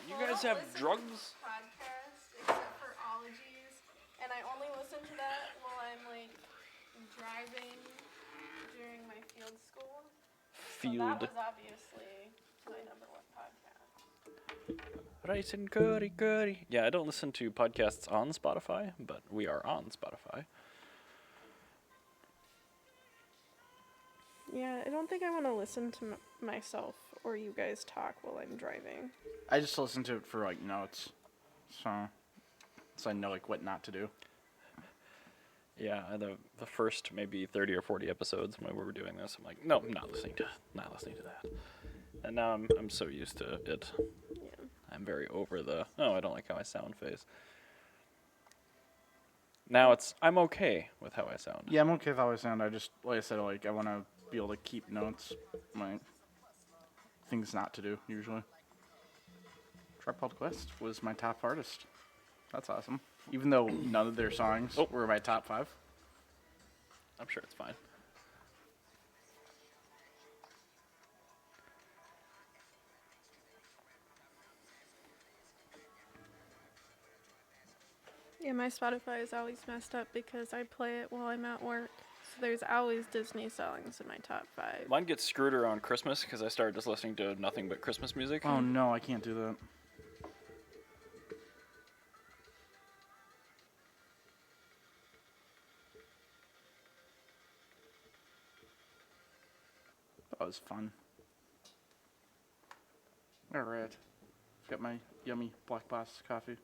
You guys have drugs? Podcast except for ologies, and I only listen to that while I'm like driving during my field school. So that was obviously my number one podcast. Rice and curry. Yeah, I don't listen to podcasts on Spotify, but we are on Spotify. Yeah, I don't think I want to listen to myself or you guys talk while I'm driving. I just listen to it for like notes, so I know like what not to do. Yeah, the first maybe 30 or 40 episodes when we were doing this, I'm like, no, I'm not listening to that. And now I'm so used to it. Yeah. I'm very over the, I don't like how I sound phase. Now I'm okay with how I sound. Yeah, I'm okay with how I sound. I just, like I said, like I want to be able to keep notes, like things not to do usually. Tribe Called Quest was my top artist. That's awesome. Even though none of their songs were my top 5. I'm sure it's fine. Yeah, my Spotify is always messed up because I play it while I'm at work. So there's always Disney songs in my top 5. Mine gets screwed around Christmas because I started just listening to nothing but Christmas music. Oh no, I can't do that. That was fun. Alright. Got my yummy Black Boss coffee.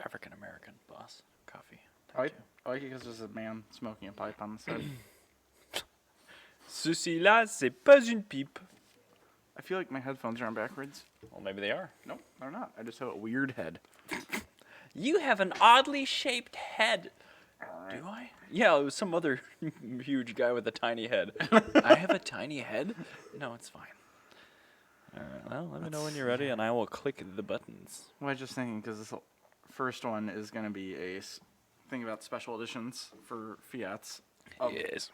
African American boss coffee. I like it because there's a man smoking a pipe on the side. Ceci-là, c'est pas une pipe. I feel like my headphones are on backwards. Well, maybe they are. Nope, they're not. I just have a weird head. You have an oddly shaped head. Right. Do I? Yeah, it was some other huge guy with a tiny head. I have a tiny head? No, it's fine. Well, let me know when you're ready, and I will click the buttons. Well, I was just thinking, because this first one is going to be a thing about special editions for Fiats. Yes.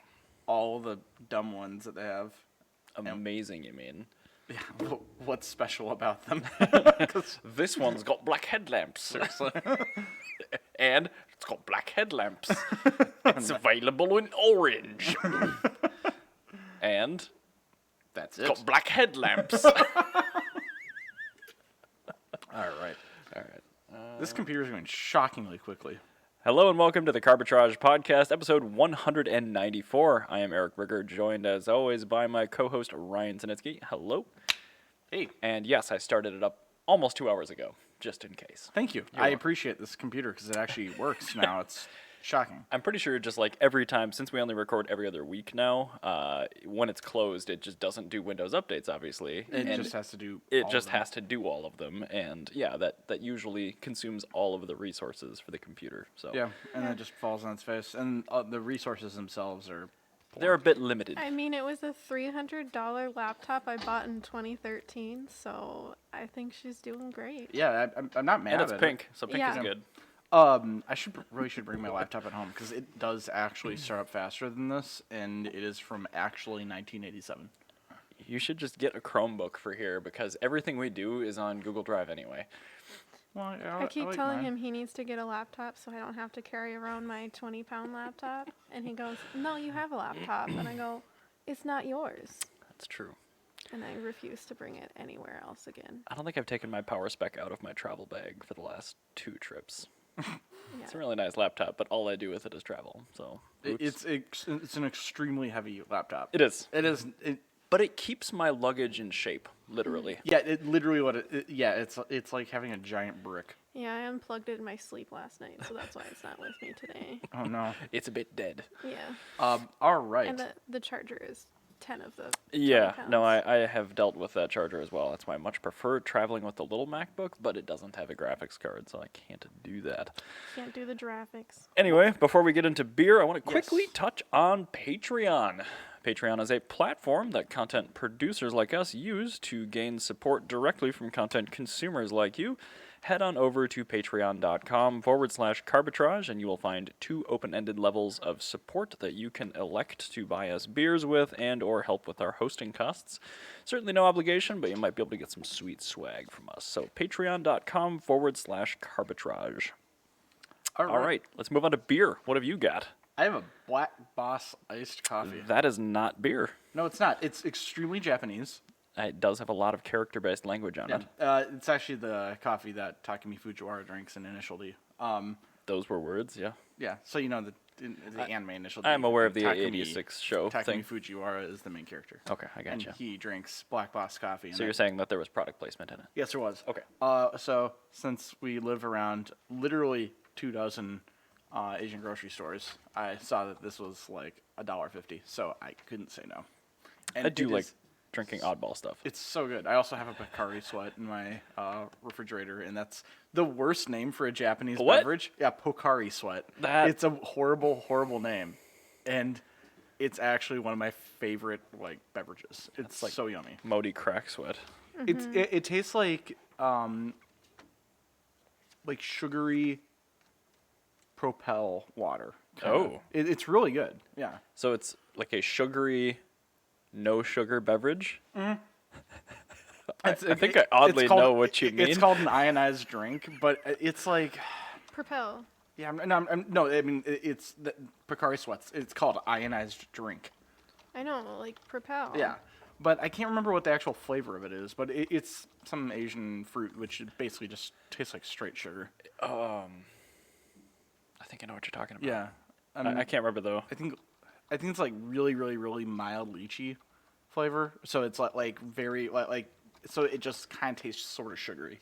All the dumb ones that they have. Amazing, you mean? Yeah, what's special about them? This one's got black headlamps. Seriously. And it's got black headlamps. It's available in orange. And That's it's it. got black headlamps. All right. This computer's going shockingly quickly. Hello and welcome to the Carbitrage podcast, episode 194. I am Eric Brigger, joined as always by my co-host Ryan Sinitsky. Hello. Hey. And yes, I started it up almost 2 hours ago, just in case. Thank you. I appreciate this computer because it actually works now. It's shocking. I'm pretty sure just like every time, since we only record every other week now, when it's closed, it just doesn't do Windows updates, obviously. It just has to do has to do all of them. And yeah, that usually consumes all of the resources for the computer. So Yeah, and then it just falls on its face. And the resources themselves are... they're a bit limited. I mean, it was a $300 laptop I bought in 2013, so I think she's doing great. Yeah, I'm not mad And at it's pink, so pink Yeah. is good. I really should bring my laptop at home because it does actually start up faster than this, and it is from actually 1987. You should just get a Chromebook for here because everything we do is on Google Drive anyway. Well, I keep telling him he needs to get a laptop so I don't have to carry around my 20-pound laptop. And he goes, no, you have a laptop. And I go, it's not yours. That's true. And I refuse to bring it anywhere else again. I don't think I've taken my power spec out of my travel bag for the last 2 trips. Yeah. It's a really nice laptop, but all I do with it is travel. So It's an extremely heavy laptop. it is. It is. But it keeps my luggage in shape, literally. Yeah, it literally it's like having a giant brick. Yeah, I unplugged it in my sleep last night, so that's why it's not with me today. Oh no. It's a bit dead. Yeah. All right. And the charger is 10 of the Yeah, 20 no, pounds. I have dealt with that charger as well. That's why I much prefer traveling with the little MacBook, but it doesn't have a graphics card, so I can't do that. Can't do the graphics. Anyway, before we get into beer, I want to quickly Yes. touch on Patreon. Patreon is a platform that content producers like us use to gain support directly from content consumers like you. Head on over to patreon.com/Carbitrage, and you will find 2 open-ended levels of support that you can elect to buy us beers with and or help with our hosting costs. Certainly no obligation, but you might be able to get some sweet swag from us. So patreon.com/Carbitrage. All right, let's move on to beer. What have you got? I have a Black Boss iced coffee. That is not beer. No, it's not. It's extremely Japanese. It does have a lot of character-based language on it. It's actually the coffee that Takumi Fujiwara drinks in Initial D. Those were words, yeah. Yeah, so you know the anime Initial D. I'm aware of the Takumi- 86 show Takumi thing. Fujiwara is the main character. Okay, I And gotcha. he drinks Black Boss coffee. So you're saying that there was product placement in it? Yes, there was. Okay. So since we live around literally 24 Asian grocery stores, I saw that this was like $1.50, so I couldn't say no. And I do it like is- drinking oddball stuff. It's so good. I also have a Pocari Sweat in my refrigerator, and that's the worst name for a Japanese What? beverage. Yeah, Pocari Sweat. That- It's a horrible, horrible name, and it's actually one of my favorite beverages. It's like- so yummy. Modi crack sweat. It tastes like sugary Propel water. kinda. Oh. It's really good. Yeah. So it's like a sugary, no sugar beverage? I think I oddly it's called- know what you mean. It's called an ionized drink, but it's like, Propel. yeah, it's the Pocari Sweats. It's called ionized drink. I know, like Propel. Yeah, but I can't remember what the actual flavor of it is. But it's some Asian fruit, which basically just tastes like straight sugar. I think I know what you're talking about. Yeah, I can't remember though. I think it's like really, really, really mild lychee flavor. So it's like very like so it just kind of tastes sort of sugary,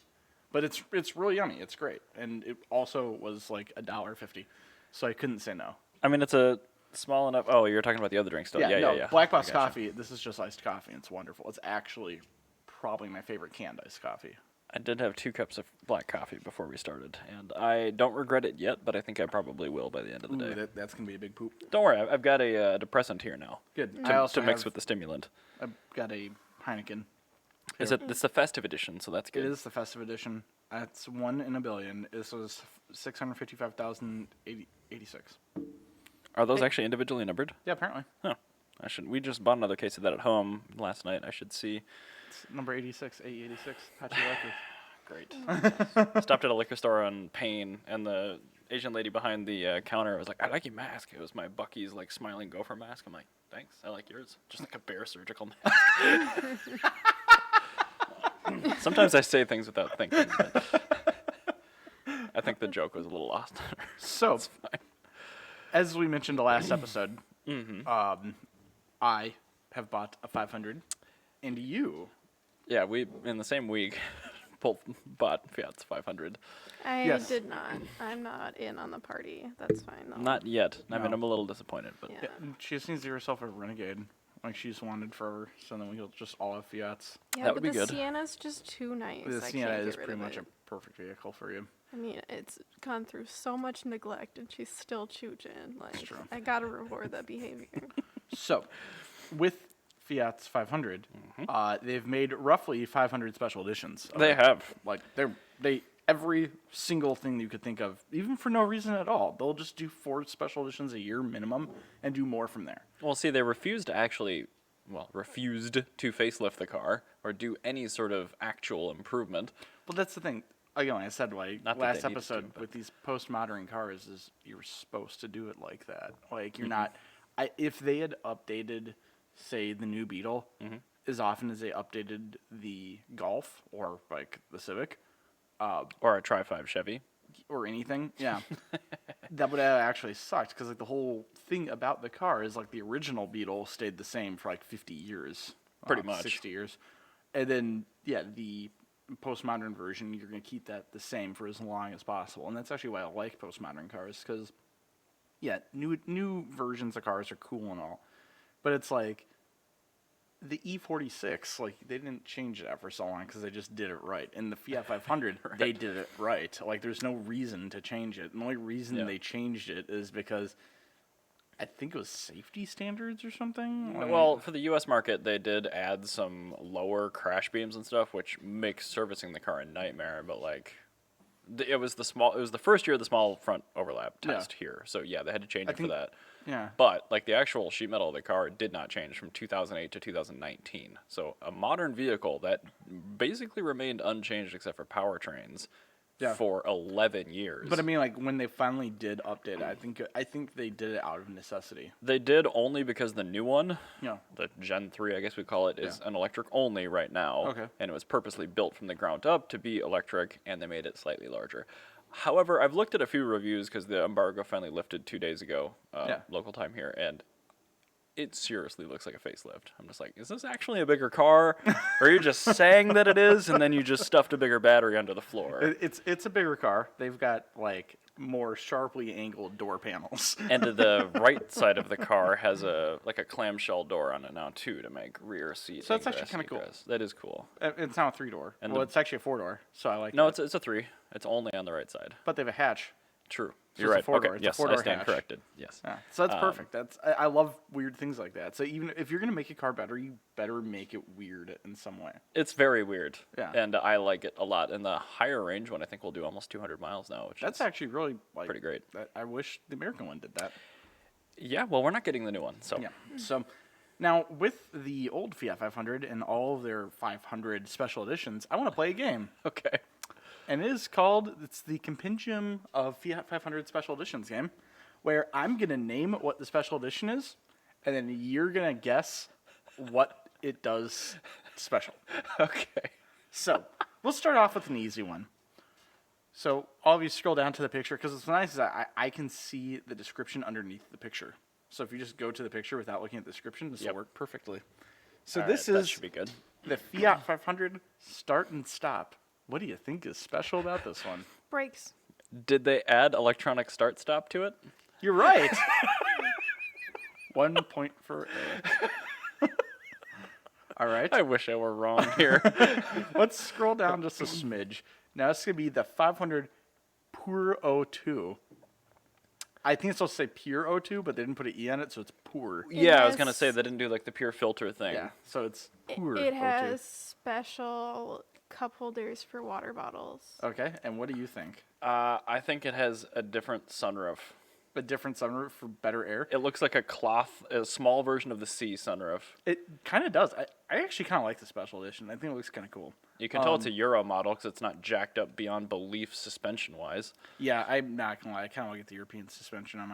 but it's really yummy. It's great, and it also was like $1.50, so I couldn't say no. I mean, it's a small enough. Oh, you're talking about the other drink still. Yeah. Black Boss I gotcha. coffee. This is just iced coffee. And it's wonderful. It's actually probably my favorite canned iced coffee. I did have 2 cups of black coffee before we started, and I don't regret it yet, but I think I probably will by the end of the day. That's gonna be a big poop. Don't worry, I've got a depressant here now Good. to, I also to mix have- with the stimulant. I've got a Heineken. Is it? It's the festive edition, so that's It good. is the festive edition. It's 1 in a billion. This was 655,086. Are those actually individually numbered? Yeah, apparently. Huh. I should. We just bought another case of that at home last night. I should see. It's number 86, 886. How'd you like it? Great. Stopped at a liquor store on Payne, and the Asian lady behind the counter was like, "I like your mask." It was my Bucky's like smiling gopher mask. I'm like, "Thanks, I like yours." Just like a bear surgical mask. Sometimes I say things without thinking. But I think the joke was a little lost. So, It's fine. as we mentioned the last episode, I have bought a 500, and you. Yeah, we in the same week both bought Fiat's 500. I Yes. did not. I'm not in on the party. That's fine though. Not yet. I mean, No. I'm a little disappointed, but Yeah. Yeah, she just needs to get herself a Renegade, like she's wanted forever. So then we'll just all have Fiats. Yeah, That but would be the good. Sienna's just too nice. The I Sienna can't is get rid pretty of much it. a perfect vehicle for you. I mean, it's gone through so much neglect, and she's still choochin'. Like, true. I gotta reward that behavior. So, with Fiat's 500, they've made roughly 500 special editions. of they it. have. Like they every single thing you could think of, even for no reason at all. They'll just do 4 special editions a year minimum and do more from there. Well, see, they refused to facelift the car or do any sort of actual improvement. Well, that's the thing. Again, I said Not that last they needed to, episode but- with these postmodern cars is you're supposed to do it like that. Like you're Mm-hmm. not. If they had updated, say, the new Beetle Mm-hmm. as often as they updated the Golf or like the Civic Or a Tri-5 Chevy. or anything, yeah, that would have actually sucked because like the whole thing about the car is like the original Beetle stayed the same for like 50 years, Pretty much. 60 years, and then the postmodern version you're gonna keep that the same for as long as possible, and that's actually why I like postmodern cars because new versions of cars are cool and all, but it's like the E46, like they didn't change that for so long because they just did it right. And the Fiat 500, they did it right. Like there's no reason to change it. And the only reason Yeah. they changed it is because I think it was safety standards or something. Like- Well, for the U.S. market, they did add some lower crash beams and stuff, which makes servicing the car a nightmare. But like, it was the first year of the small front overlap test here. So yeah, they had to change it for that. Yeah. But like the actual sheet metal of the car did not change from 2008 to 2019. So a modern vehicle that basically remained unchanged except for powertrains for 11 years. But I mean, like when they finally did update it, I think they did it out of necessity. They did only because the new one, Yeah. the Gen 3, I guess we call it, is an electric only right now. Okay. And it was purposely built from the ground up to be electric, and they made it slightly larger. However, I've looked at a few reviews because the embargo finally lifted 2 days ago, local time here, and it seriously looks like a facelift. I'm just like, is this actually a bigger car? Or are you just saying that it is, and then you just stuffed a bigger battery under the floor? It's a bigger car. They've got like more sharply angled door panels. And to the right side of the car has a clamshell door on it now too to make rear seat. So that's actually kinda cool. That is cool. It's now a 3-door. And Well, it's actually a 4-door. So I like. No, that. it's a 3. It's only on the right side. But they have a hatch. True. So You're it's a right. 4-door. Okay. It's a Yes, 4-door I stand hatch. corrected. Yes. Yeah. So that's perfect. I love weird things like that. So even if you're gonna make a car better, you better make it weird in some way. It's very weird. Yeah. And I like it a lot. And the higher range one, I think, will do almost 200 miles now, which That's is actually really like pretty great. I wish the American one did that. Yeah. Well, we're not getting the new one, so Yeah. So now with the old Fiat 500 and all of their 500 special editions, I want to play a game. okay. And it's the Compendium of Fiat 500 Special Editions game, where I'm going to name what the special edition is, and then you're going to guess what it does special. Okay. So, we'll start off with an easy one. So, all of you scroll down to the picture, because what's nice is I can see the description underneath the picture. So, if you just go to the picture without looking at the description, this will work perfectly. So, All this right, that is should be good. the Fiat 500 Start and Stop. What do you think is special about this one? Brakes. Did they add electronic start stop to it? You're right. 1 point for A. All right. I wish I were wrong here. Let's scroll down just a smidge. Now it's going to be the 500 Pure O2. I think it's supposed to say Pure O2, but they didn't put an E on it, so it's Pure. Yeah, I was has- gonna say they didn't do like the pure filter thing. Yeah, so it's Pure It O2. has special cup holders for water bottles. Okay, and what do you think? I think it has a different sunroof. A different sunroof for better air? It looks like a small version of the C sunroof. It kind of does. I actually kind of like the special edition. I think it looks kind of cool. You can tell it's a Euro model because it's not jacked up beyond belief suspension-wise. Yeah, I'm not going to lie. I kind of want to get the European suspension on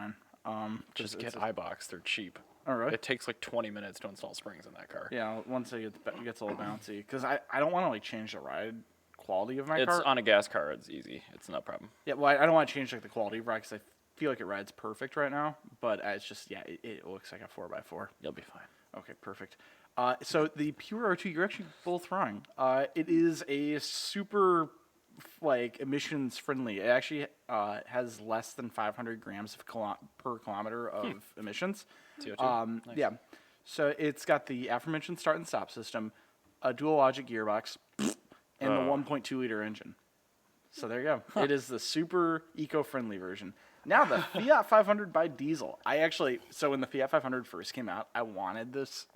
mine. Just get iBox. They're cheap. All right. It takes like 20 minutes to install springs in that car. Yeah, once it gets a little bouncy. Because I don't want to like change the ride quality of my It's car. on a gas car. It's easy. It's no problem. Yeah, well, I don't want to change like the quality of ride because I feel like it rides perfect right now. But it's just, yeah, it looks like a 4x4. You'll be fine. Okay, perfect. So the Pure R2, you're actually both wrong. It is a super like emissions friendly. It actually has less than 500 grams of per kilometer of emissions. CO2. Nice. Yeah. So it's got the aforementioned start and stop system, a dual logic gearbox, and the 1.2 liter engine. So there you go. It is the super eco-friendly version. Now the Fiat 500 by diesel. So when the Fiat 500 first came out, I wanted this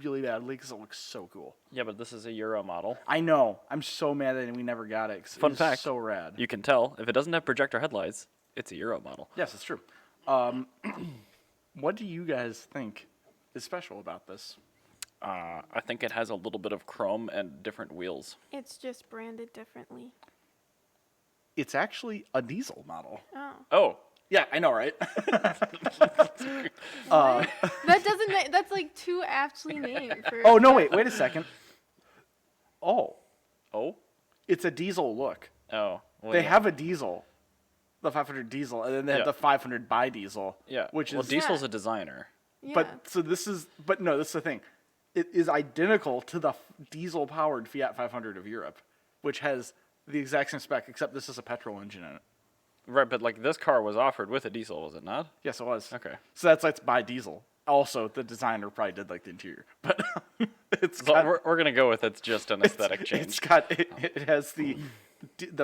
really badly because it looks so cool. Yeah, but this is a Euro model. I know. I'm so mad that we never got it. 'Cause Fun it's fact. so rad. You can tell if it doesn't have projector headlights, it's a Euro model. Yes, it's true. What do you guys think is special about this? I think it has a little bit of chrome and different wheels. It's just branded differently. It's actually a diesel model. Oh. Oh, Yeah, I know, right? That doesn't. That's like too aptly named for. Oh, no, wait a second. Oh, oh, it's a diesel look. oh. Well, They yeah. have a diesel, the 500 diesel, and then they have Yeah. the 500 by diesel. Yeah, Which well, is, Diesel's Yeah. a designer. Yeah. but no, this is the thing. It is identical to the diesel powered Fiat 500 of Europe, which has the exact same spec, except this is a petrol engine in it. Right, but like this car was offered with a diesel, was it not? Yes, it was. Okay. So that's like by diesel. Also, the designer probably did like the interior, but it's So got, we're gonna go with it's just an aesthetic change. It's got it has the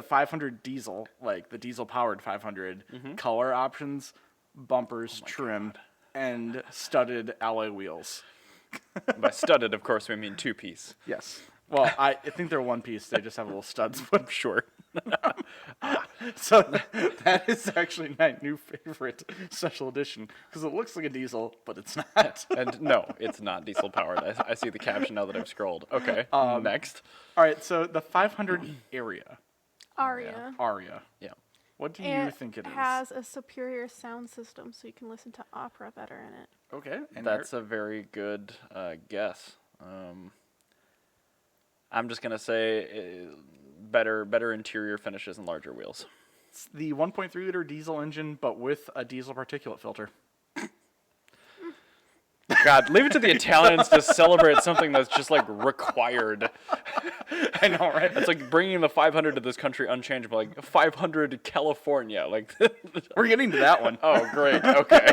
500 diesel, like the diesel powered 500 color options, bumpers, trim, and studded alloy wheels. By studded, of course, we mean two-piece. Yes. Well, I think they're one piece. They just have little studs. But Sure. so that is actually my new favorite special edition because it looks like a diesel, but it's not. And no, it's not diesel powered. I see the caption now that I've scrolled. Okay. Next. All right. So the 500 Aria. Aria. Yeah. What do you And think it is? has a superior sound system, so you can listen to opera better in it. Okay. And That's a very good guess. I'm just gonna say better interior finishes and larger wheels. it's the 1.3 liter diesel engine, but with a diesel particulate filter. God, leave it to the Italians to celebrate something that's just like required. I know, right? It's like bringing the 500 to this country unchangeable, like 500 California, like. We're getting to that one. Oh, great. Okay.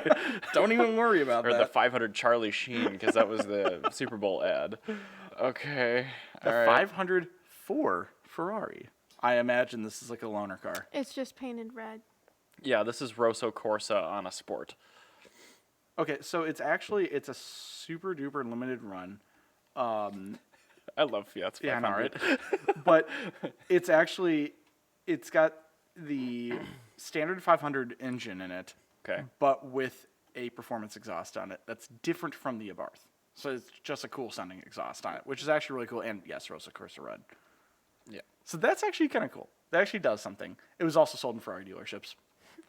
Don't even worry about Or that. the 500 Charlie Sheen, because that was the Super Bowl ad. Okay. The all right. 504 Ferrari. I imagine this is like a loaner car. It's just painted red. Yeah, this is Rosso Corsa on a sport. Okay, so it's a super duper limited run. I love Fiat's 500. Yeah, I know, right? But it's got the standard 500 engine in it, Okay. but with a performance exhaust on it that's different from the Abarth. So it's just a cool sounding exhaust on it, which is actually really cool. And yes, Rosso Corsa red. Yeah. So that's actually kind of cool. That actually does something. It was also sold in Ferrari dealerships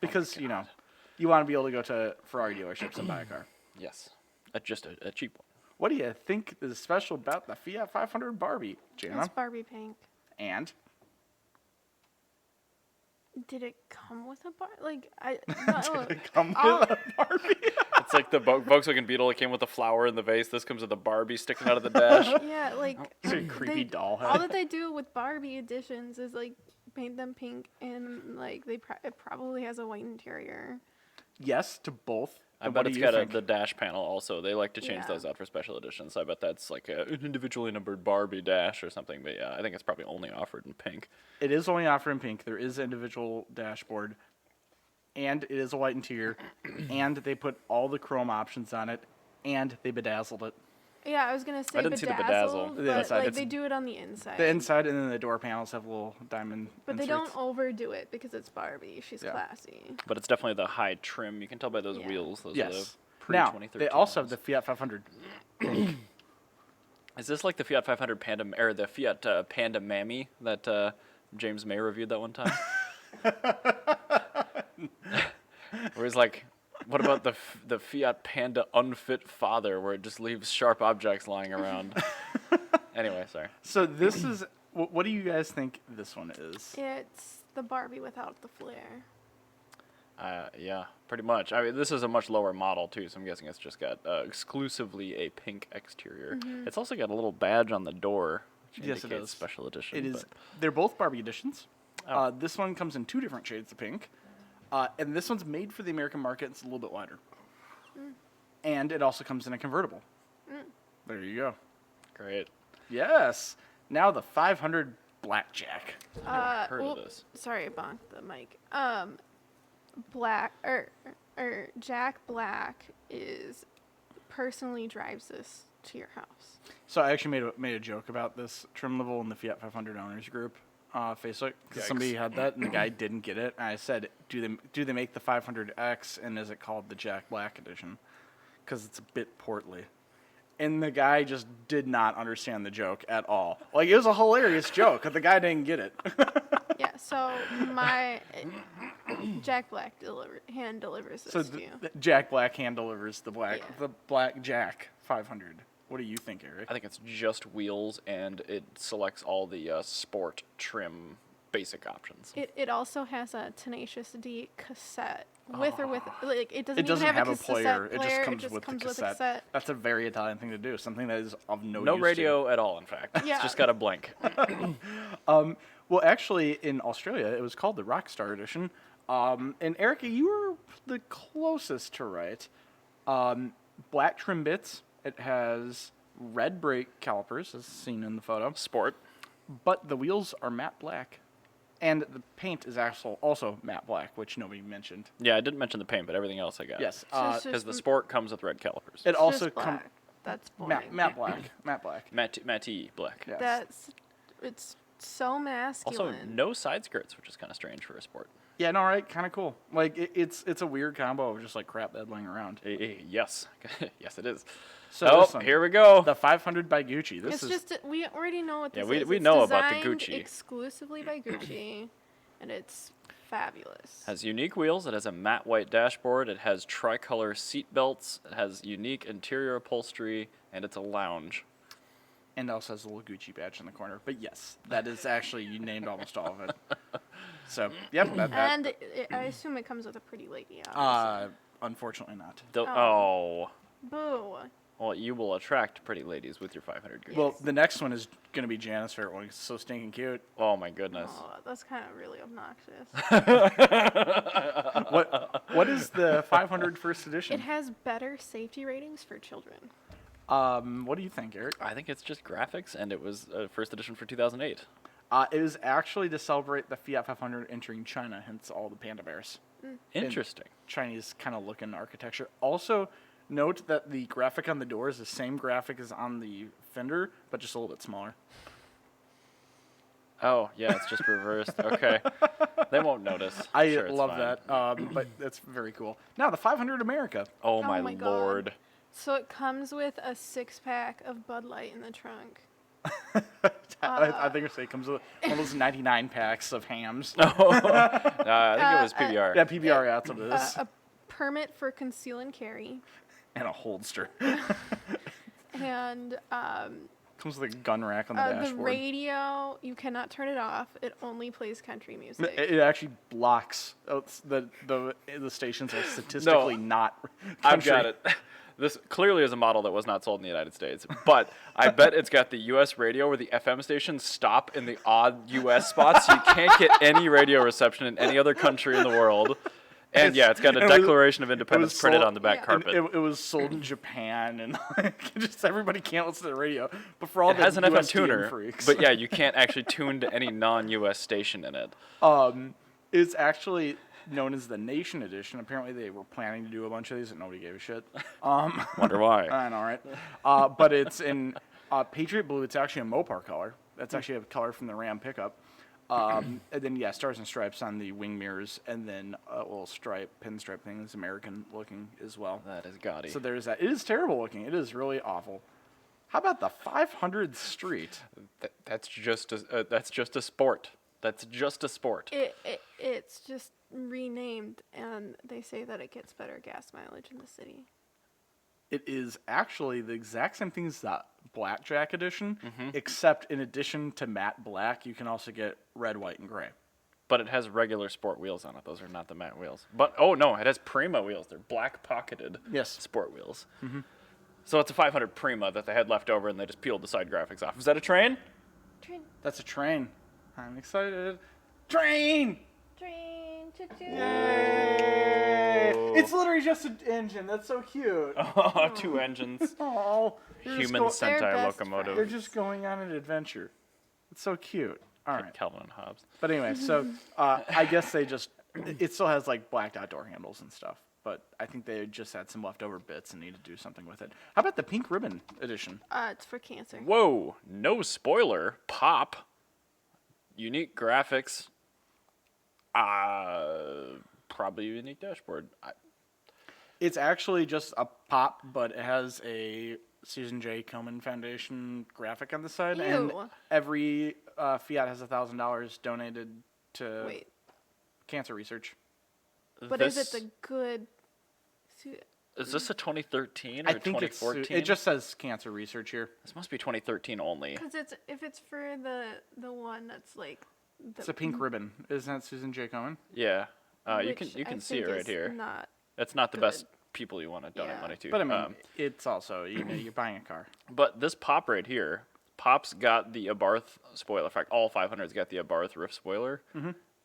because, you know, you want to be able to go to Ferrari dealerships and buy a car. Yes. Just a cheap one. What do you think is special about the Fiat 500 Barbie, Jana? It's Barbie pink. And? Did it come with a bar? Like, I. Did it come with I'll- a Barbie? It's like the Volkswagen Beetle. It came with a flower in the vase. This comes with a Barbie sticking out of the dash. Yeah, like. It's a creepy doll head. All that they do with Barbie editions is, like, paint them pink and, like, it probably has a white interior. Yes to both. I And bet what it's do you got think? the dash panel also. They like to change Yeah. those out for special editions. So I bet that's like an individually numbered Barbie dash or something. But yeah, I think it's probably only offered in pink. It is only offered in pink. There is an individual dashboard. And it is a white interior. And they put all the chrome options on it. And they bedazzled it. Yeah, I was gonna say didn't see the bedazzle. bedazzle, The but inside, like it's- they do it on the inside. The inside and then the door panels have little diamond But they inserts. don't overdo it because it's Barbie. She's Yeah. classy. But it's definitely the high trim. You can tell by those Yeah. wheels. Those are Yes. the Now, pre-2013 they also have ones. the Fiat 500. Is this like the Fiat 500 Panda or the Fiat Panda Mammy that James May reviewed that one time? Where he's like, what about the Fiat Panda Unfit Father, where it just leaves sharp objects lying around? Anyway, sorry. So this is... What do you guys think this one is? It's the Barbie without the flare. Yeah, pretty much. I mean, this is a much lower model too, so I'm guessing it's just got exclusively a pink exterior. It's also got a little badge on the door, which Yes, it indicates does. special edition. It is. but- They're both Barbie editions. Oh. This one comes in 2 different shades of pink, and this one's made for the American market. It's a little bit wider, and it also comes in a convertible. There you go. Great. Yes. Now the 500 Blackjack. Heard of this. Sorry, I bonked the mic. Jack Black personally drives this to your house. So I actually made a joke about this trim level in the Fiat 500 owners group Facebook because somebody had that and the guy didn't get it. And I said, do they make the 500X and is it called the Jack Black edition? Because it's a bit portly. And the guy just did not understand the joke at all. Like, it was a hilarious joke, but the guy didn't get it. Yeah, so my Jack Black hand delivers this So to you. Jack Black hand delivers the Yeah. Black Jack 500. What do you think, Eric? I think it's just wheels, and it selects all the sport trim basic options. It also has a Tenacious D cassette with or with like it doesn't, It doesn't even have a cassette player. It just player, comes with the a cassette. cassette. That's a very Italian thing to do. Something that is of no No use radio at all, in fact. Yeah. It's just got a blank. Well, actually, in Australia, it was called the Rockstar Edition. And Erica, you were the closest to right. Black trim bits. It has red brake calipers, as seen in the photo. Sport. But the wheels are matte black. And the paint is also matte black, which nobody mentioned. Yeah, I didn't mention the paint, but everything else I got. Yes. Because the Sport comes with red calipers. It It's also just comes black. That's boring. matte black. Matte black. Matte black. Yes. It's so Also, masculine. no side skirts, which is kind of strange for a Sport. Yeah, no, right? Kind of cool. Like, it's a weird combo of just, like, crap that laying around. Yes. Yes, it is. So this one, here we go. the 500 by Gucci. It's just we already know what this Yeah, is. we It's know about the designed Gucci. exclusively by Gucci, and it's fabulous. Has unique wheels. It has a matte white dashboard. It has tricolor seat belts. It has unique interior upholstery, and it's a lounge. And also has a little Gucci badge in the corner. But yes, that is actually, you named almost all of it. So, yep. And I assume it comes with a pretty lady. Obviously. Unfortunately not. Oh. Boo. Well, you will attract pretty ladies with your 500 Gucci. Well, the next one is going to be Janice's favorite one. It's so stinking cute. Oh, my goodness. Oh, that's kind of really obnoxious. What is the 500 first It edition? has better safety ratings for children. What do you think, Eric? I think it's just graphics, and it was first edition for 2008. It is actually to celebrate the Fiat 500 entering China, hence all the panda bears. Interesting. Chinese kind of looking architecture. Also, note that the graphic on the door is the same graphic as on the fender, but just a little bit smaller. Oh, yeah, it's just reversed. Okay. They won't notice. I Sure, it's love fine. that, but that's very cool. Now, the 500 America. Oh, my my God. lord. So it comes with a 6-pack of Bud Light in the trunk. I think it comes with one of those 99 packs of hams. I think it was PBR. Yeah, PBR, yeah, that's what it is. A permit for conceal and carry. And a holster. And Comes with a gun rack on the the dashboard. radio, you cannot turn it off. It only plays country music. It actually blocks the stations are statistically not country. I've got it. This clearly is a model that was not sold in the United States, but I bet it's got the U.S. radio where the FM stations stop in the odd U.S. spots, so you can't get any radio reception in any other country in the world. And yeah, it's got a Declaration of Independence printed sold- on the back Yeah. carpet. It was sold in Japan, and like, just everybody can't listen to the radio. But for all It the has an FM USDN tuner, freaks, but yeah, you can't actually tune to any non-U.S. station in it. it's actually known as the Nation Edition. Apparently, they were planning to do a bunch of these, and nobody gave a shit. Wonder why. I know, right? But it's in Patriot Blue. It's actually a Mopar color. That's actually a color from the Ram pickup. And then, yeah, stars and stripes on the wing mirrors, and then a little pinstripe thing that's American looking as well. That is gaudy. So there's that. It is terrible looking. It is really awful. How about the 500 Street? That's just a sport. That's just a sport. It's just renamed, and they say that it gets better gas mileage in the city. It is actually the exact same thing as that Blackjack edition, except in addition to matte black, you can also get red, white, and gray. But it has regular sport wheels on it. Those are not the matte wheels. But, oh no, it has Prima wheels. They're black pocketed sport wheels. So it's a 500 Prima that they had left over, and they just peeled the side graphics off. Is that a train? Train, That's a train. I'm excited. Train! choo-choo. Yay! It's literally just an engine. That's so cute. Oh, 2 engines. Oh, Human They're Sentai best locomotive. they're just going on an adventure. It's so cute. All right. Calvin and Hobbes. But anyway, so I guess they just, it still has like blacked out door handles and stuff. But I think they just had some leftover bits and need to do something with it. How about the pink ribbon edition? It's for cancer. Whoa, no spoiler. Pop. Unique graphics. Probably a unique dashboard. It's actually just a pop, but it has a Susan J. Komen Foundation graphic on the side. And Ew. every Fiat has $1,000 donated to Wait, cancer research. but is it the good? Is this a 2013 or I think 2014? it just says cancer research here. This must be 2013 only. Because if it's for the one that's like. It's a pink ribbon. Isn't that Susan J. Komen? Yeah. You which can I see it think right is here. Not. That's not the good. best people you want to donate Yeah. money to. But I mean, it's also, you're buying a car. But this pop right here, Pop's got the Abarth spoiler. In fact, all 500s got the Abarth roof spoiler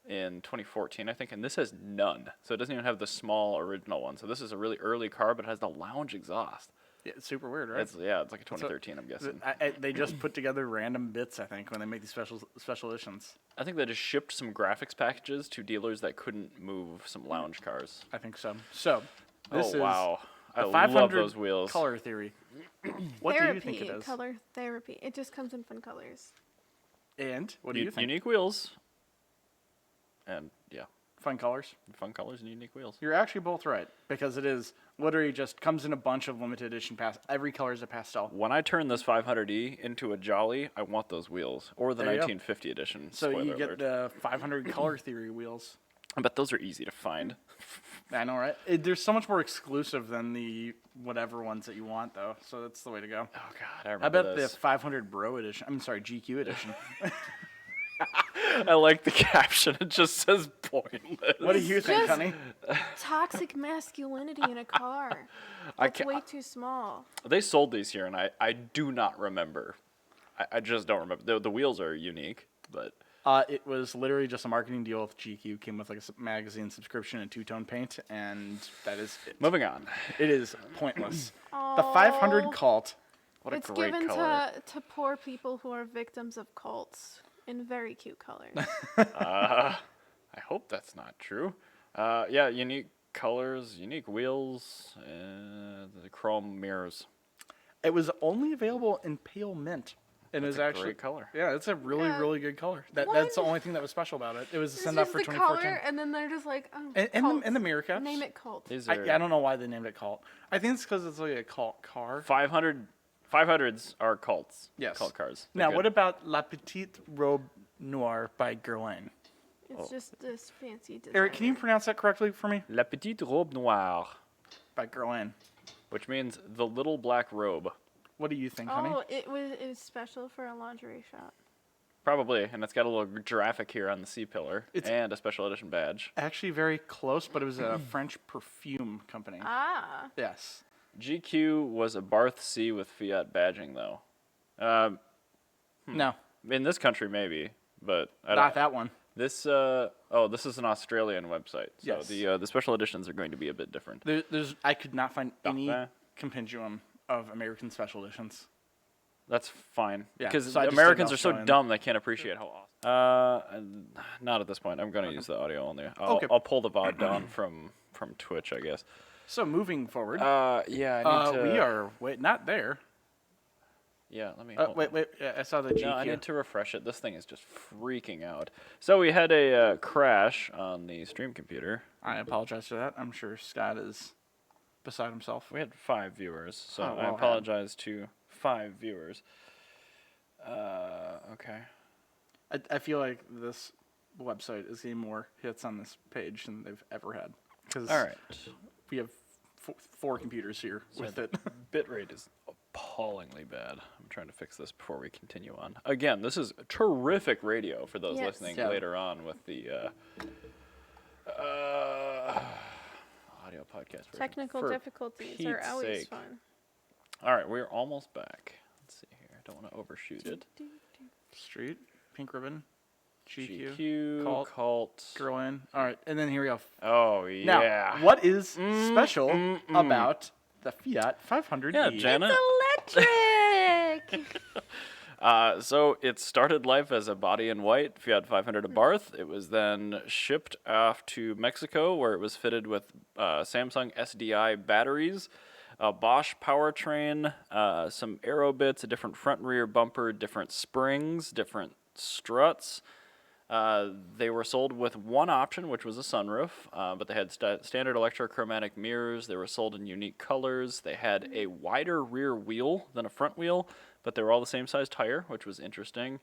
in 2014, I think, and this has none. So it doesn't even have the small original one. So this is a really early car, but it has the lounge exhaust. Yeah, it's super weird, right? It's like a 2013. I'm guessing. They just put together random bits, I think, when they make these special editions. I think they just shipped some graphics packages to dealers that couldn't move some lounge cars. I think so. So, this is wow. the I 500 love those wheels. color theory. What do you think it is? Color therapy. It just comes in fun colors. And what do you think? Unique wheels. And yeah, Fun colors. fun colors and unique wheels. You're actually both right, because it is literally just comes in a bunch of limited edition every color is a pastel. When I turn this 500e into a Jolly, I want those wheels or the There you go. 1950 edition. So you spoiler get alert. the 500 color theory wheels. I bet those are easy to find. I know, right? There's so much more exclusive than the whatever ones that you want, though. So that's the way to go. Oh God, I remember I bet this. the 500 Bro edition. I'm sorry, GQ edition. I like the caption. It just says pointless. What do you think, Just- honey? Toxic masculinity in a car. I That's can't- way too small. They sold these here, and I do not remember. I just don't remember. The wheels are unique, but It was literally just a marketing deal with GQ. Came with like a magazine subscription and two-tone paint, and that is it. moving on. It is pointless. The 500 Oh. cult. What a It's great given color. to poor people who are victims of cults in very cute colors. I hope that's not true. Yeah, unique colors, unique wheels, the chrome mirrors. It was only available in pale mint. And That's is a actually great color. Yeah, it's a really, Yeah. really good color. That's the What? only thing that was special about it. It was a It's send off just for the 2014. color, and then they're just like, oh, And cult. the mirror caps. Name it cult. These I are don't know why they named it cult. I think it's because it's like a cult car. 500s are cults. Yes. Cult cars. They're Now, good. what about La Petite Robe Noire by Guerlain? It's just this fancy design. Eric, can you pronounce that correctly for me? La petite robe noire, By Guerlain. which means the little black robe. What do you think, honey? Oh, it was special for a lingerie shop. Probably, and it's got a little giraffe here on the C pillar It's- and a special edition badge. Actually, very close, but it was a French perfume company. Ah. Yes. GQ was a Barth C with Fiat badging, though. No, In this country, maybe, but I not don't. that one. This this is an Australian website, so Yes. the special editions are going to be a bit different. I could not find any eh. compendium of American special editions. That's fine Yeah, because so I just did Americans are so Australian. dumb they can't appreciate how awesome. Not at this point. I'm going to use the audio only. Okay. I'll pull the VOD down from Twitch, I guess. So moving forward, Yeah, I need to. we are not there. Yeah, let me. Wait. Yeah, I saw the GQ. No, I need to refresh it. This thing is just freaking out. So we had a crash on the stream computer. I apologize for that. I'm sure Scott is beside himself. We had 5 viewers, so Oh, I well, apologize to 5 viewers. Okay. I feel like this website is getting more hits on this page than they've ever had. Because All right. we have 4 computers here with it. Bitrate is appallingly bad. I'm trying to fix this before we continue on. Again, this is terrific radio for those Yes. listening Yeah. later on with the audio podcast version. Technical For difficulties are Pete's always sake. fun. All right, we're almost back. Let's see here. I don't want to overshoot it. Street, Pink Ribbon, GQ, GQ, Cult. Guerlain. All right, and then here we go. Oh, Now, yeah. what is special about the Fiat 500e? Yeah, Janet. Electric! So it started life as a body in white Fiat 500 a Barth. It was then shipped off to Mexico, where it was fitted with Samsung SDI batteries, a Bosch powertrain, some aero bits, a different front and rear bumper, different springs, different struts. They were sold with one option, which was a sunroof, but they had standard electrochromatic mirrors. They were sold in unique colors. They had a wider rear wheel than a front wheel, but they were all the same size tire, which was interesting.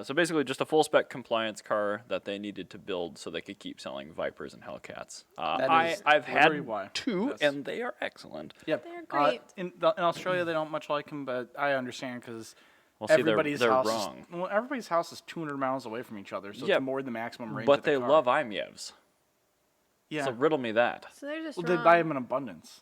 So basically just a full-spec compliance car that they needed to build so they could keep selling Vipers and Hellcats. That is I've literally had why. 2, Yes. and they are excellent. Yep. They're great. In Australia, they don't much like them, but I understand because Well, see, everybody's they're house wrong. everybody's house is 200 miles away from each other, so Yeah, it's more than the maximum range. But of the they car. love IMEVs. Yeah. So riddle me that. So they're just Well, wrong. they buy them in abundance.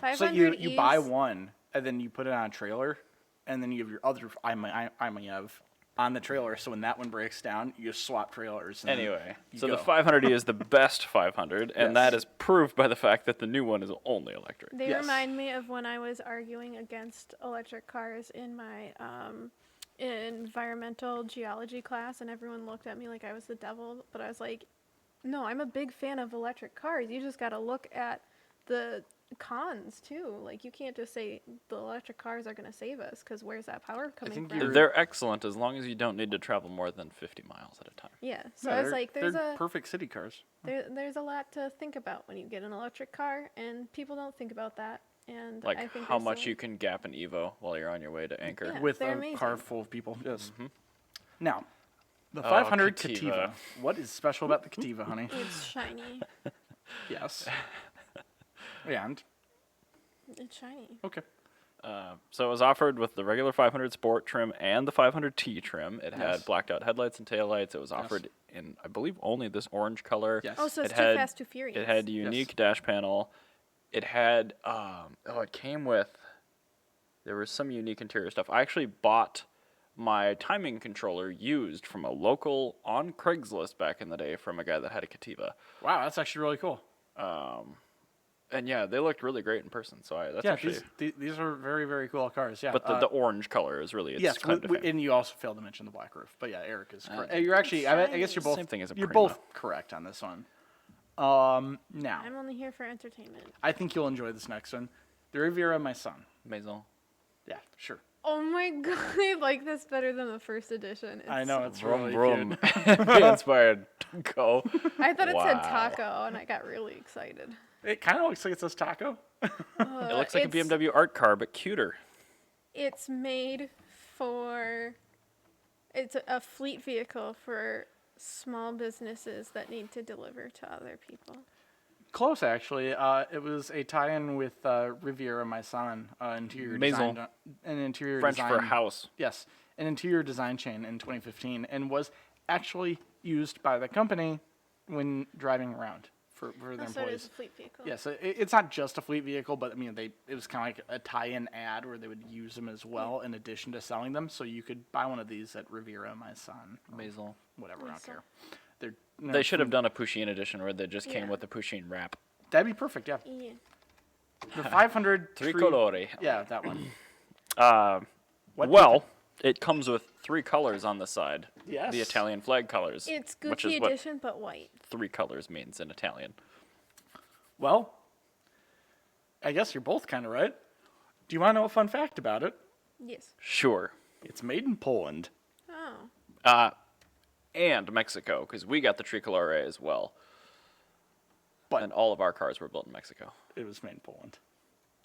500 So you buy E's- one, and then you put it on a trailer, and then you have your other IMEV on the trailer. So when that one breaks down, you just swap trailers. And Anyway, you so go. the 500e is the best 500, and Yes. that is proved by the fact that the new one is only electric. They Yes. remind me of when I was arguing against electric cars in my environmental geology class, and everyone looked at me like I was the devil. But I was like, no, I'm a big fan of electric cars. You just got to look at the cons too. Like, you can't just say the electric cars are going to save us, because where's that power coming think from? you're- They're excellent as long as you don't need to travel more than 50 miles at a time. Yeah. So Yeah, I was they're- like, they're perfect city cars. there's a lot to think about when you get an electric car, and people don't think about that. And Like I think how they're much silly. you can gap an Evo while you're on your way to Anchor. Yeah. With they're a amazing. car full of people. Yes. Mm-hmm. Now, the Oh, 500 Cativa. Cativa. What is special about the Cativa, honey? It's shiny. Yes. And It's shiny. okay. So it was offered with the regular 500 Sport trim and the 500T trim. It had Yes. blacked out headlights and taillights. It was offered in, I believe, only this orange color. Yes. Oh, so it's It Too had- Fast, Too Furious. It had a unique dash panel. It had, it came with, there was some unique interior stuff. I actually bought my timing controller used from a local on Craigslist back in the day from a guy that had a Cativa. Wow, that's actually really cool. And yeah, they looked really great in person. So that's Yeah, actually, these are very, very cool cars. Yeah. but the orange color is really its yes, claim to fame. and you also failed to mention the black roof. But yeah, Eric is correct. Uh, You're actually, I guess you're shiny. both. Same thing as a You're Prima. both correct on this one. Now, I'm only here for entertainment. I think you'll enjoy this next one. The Riviera, my son. Maison. Yeah, sure. Oh my god, I like this better than the first edition. I know it's Vroom, really vroom. cute. Be inspired. Go. I thought it said Wow. taco, and I got really excited. It kind of looks like it says taco. It looks like a BMW art car, but cuter. It's made for. It's a fleet vehicle for small businesses that need to deliver to other people. Close, actually. It was a tie-in with Riviera, my son, interior Maison. design, an interior French design. for house. Yes, an interior design chain in 2015, and was actually used by the company when driving around for their So it is employees. a fleet vehicle. Yes, it's not just a fleet vehicle, but I mean, it was kind of like a tie-in ad where they would use them as well in addition to selling them. So you could buy one of these at Riviera, my son, Maison. whatever. I don't Maison. care. They're, They should have done a Pusheen edition where they just came Yeah. with the Pusheen wrap. That'd be perfect. Yeah, Yeah. the 500 Tricolore. Yeah, that one. What Well, it comes with 3 colors on the side. Yes. The Italian flag colors. It's which Gucci is what edition, but white. 3 colors means in Italian. Well, I guess you're both kind of right. Do you want to know a fun fact about it? Yes. Sure. It's made in Poland. Oh. And Mexico, because we got the Tricolore as well. But- And all of our cars were built in Mexico. It was made in Poland.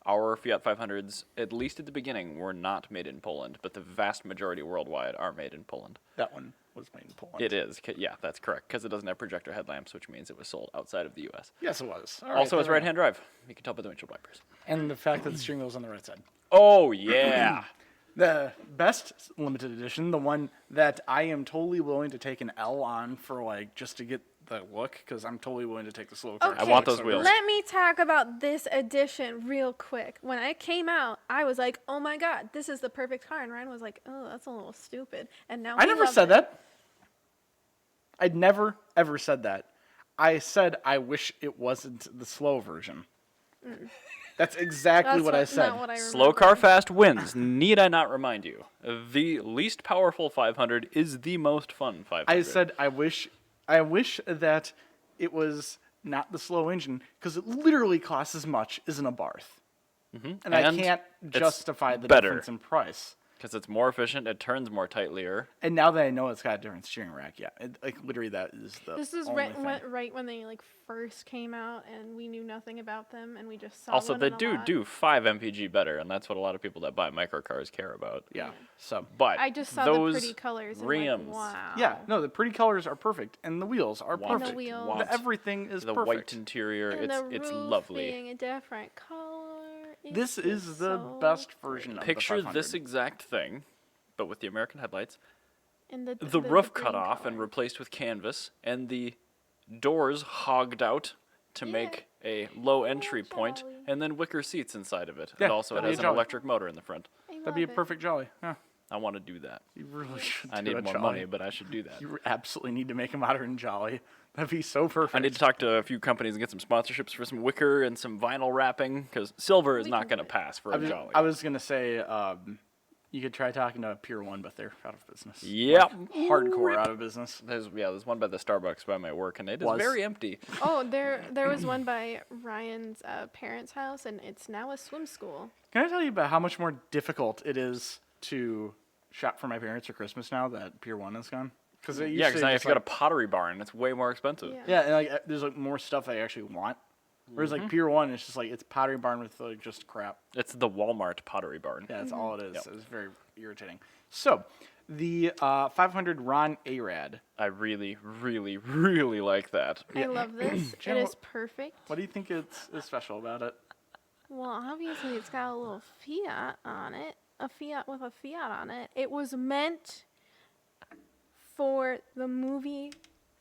Our Fiat 500s, at least at the beginning, were not made in Poland, but the vast majority worldwide are made in Poland. That one was made in Poland. It is. Yeah, that's correct, because it doesn't have projector headlamps, which means it was sold outside of the U.S. Yes, it was. All Also, right, it's there we right-hand drive. You can tell by the windshield wipers. go. And the fact that the steering wheel's on the right side. Oh, yeah. The best limited edition, the one that I am totally willing to take an L on for, like, just to get the look, because I'm totally willing to take the slow car. Okay. I want those wheels. Let me talk about this edition real quick. When I came out, I was like, "Oh my god, this is the perfect car," and Ryan was like, "Oh, that's a little stupid." And now I he never loves said it. that. I'd never, ever said that. I said I wish it wasn't the slow version. That's exactly That's what I said. Not what I Slow car fast wins. Need I not remind you? The least powerful 500 is the most fun 500. I said I wish that it was not the slow engine, because it literally costs as much as an Abarth. And I And can't it's justify the better. difference in price. because it's more efficient. It turns more tightlier. And now that I know it's got a different steering rack, yeah, like literally that is the. This is only right, thing. right when they like first came out, and we knew nothing about them, and we just saw Also, one they in a do lot. do 5 mpg better, and that's what a lot of people that buy microcars care about. Yeah. So. But I just saw those the pretty colors. And rims, like, wow. Yeah. No, the pretty colors are perfect, and the wheels are Want perfect. the wheels. want Everything is the perfect. white interior, And the it's roof lovely. being a different color. This is is the so best version of Picture the 500. this exact thing, but with the American headlights. And the Roof green cut off color. and replaced with canvas, and the doors hogged out to Yeah. make a low entry point, jolly. and then wicker seats inside of it. Yeah, and also it that'd be has an jolly. electric motor in the front. I That'd be a love it. perfect jolly. Yeah. I want to do that. You really should. I need more money, but I should do that. You absolutely need to make a modern Jolly. That'd be so perfect. I need to talk to a few companies and get some sponsorships for some wicker and some vinyl wrapping, because silver is not going to pass for a Jolly. I was gonna say you could try talking to Pier 1, but they're out of business. Yep. Hardcore out of business. There's one by the Starbucks by my work, and it is very empty. Oh, there was one by Ryan's parents' house, and it's now a swim school. Can I tell you about how much more difficult it is to shop for my parents for Christmas now that Pier 1 is gone? Because If you got a Pottery Barn, it's way more expensive. Yeah. Yeah, and like there's like more stuff I actually want. Whereas like Pier 1, it's just like it's Pottery Barn with like just crap. It's the Walmart Pottery Barn. Yeah, that's all it is. Yep. It's very irritating. So, the 500 Ron Arad. I really, really, really like that. I love this. Jen, It is perfect. What do you think is special about it? Well, obviously it's got a little Fiat on it. A Fiat with a Fiat on it. It was meant for the movie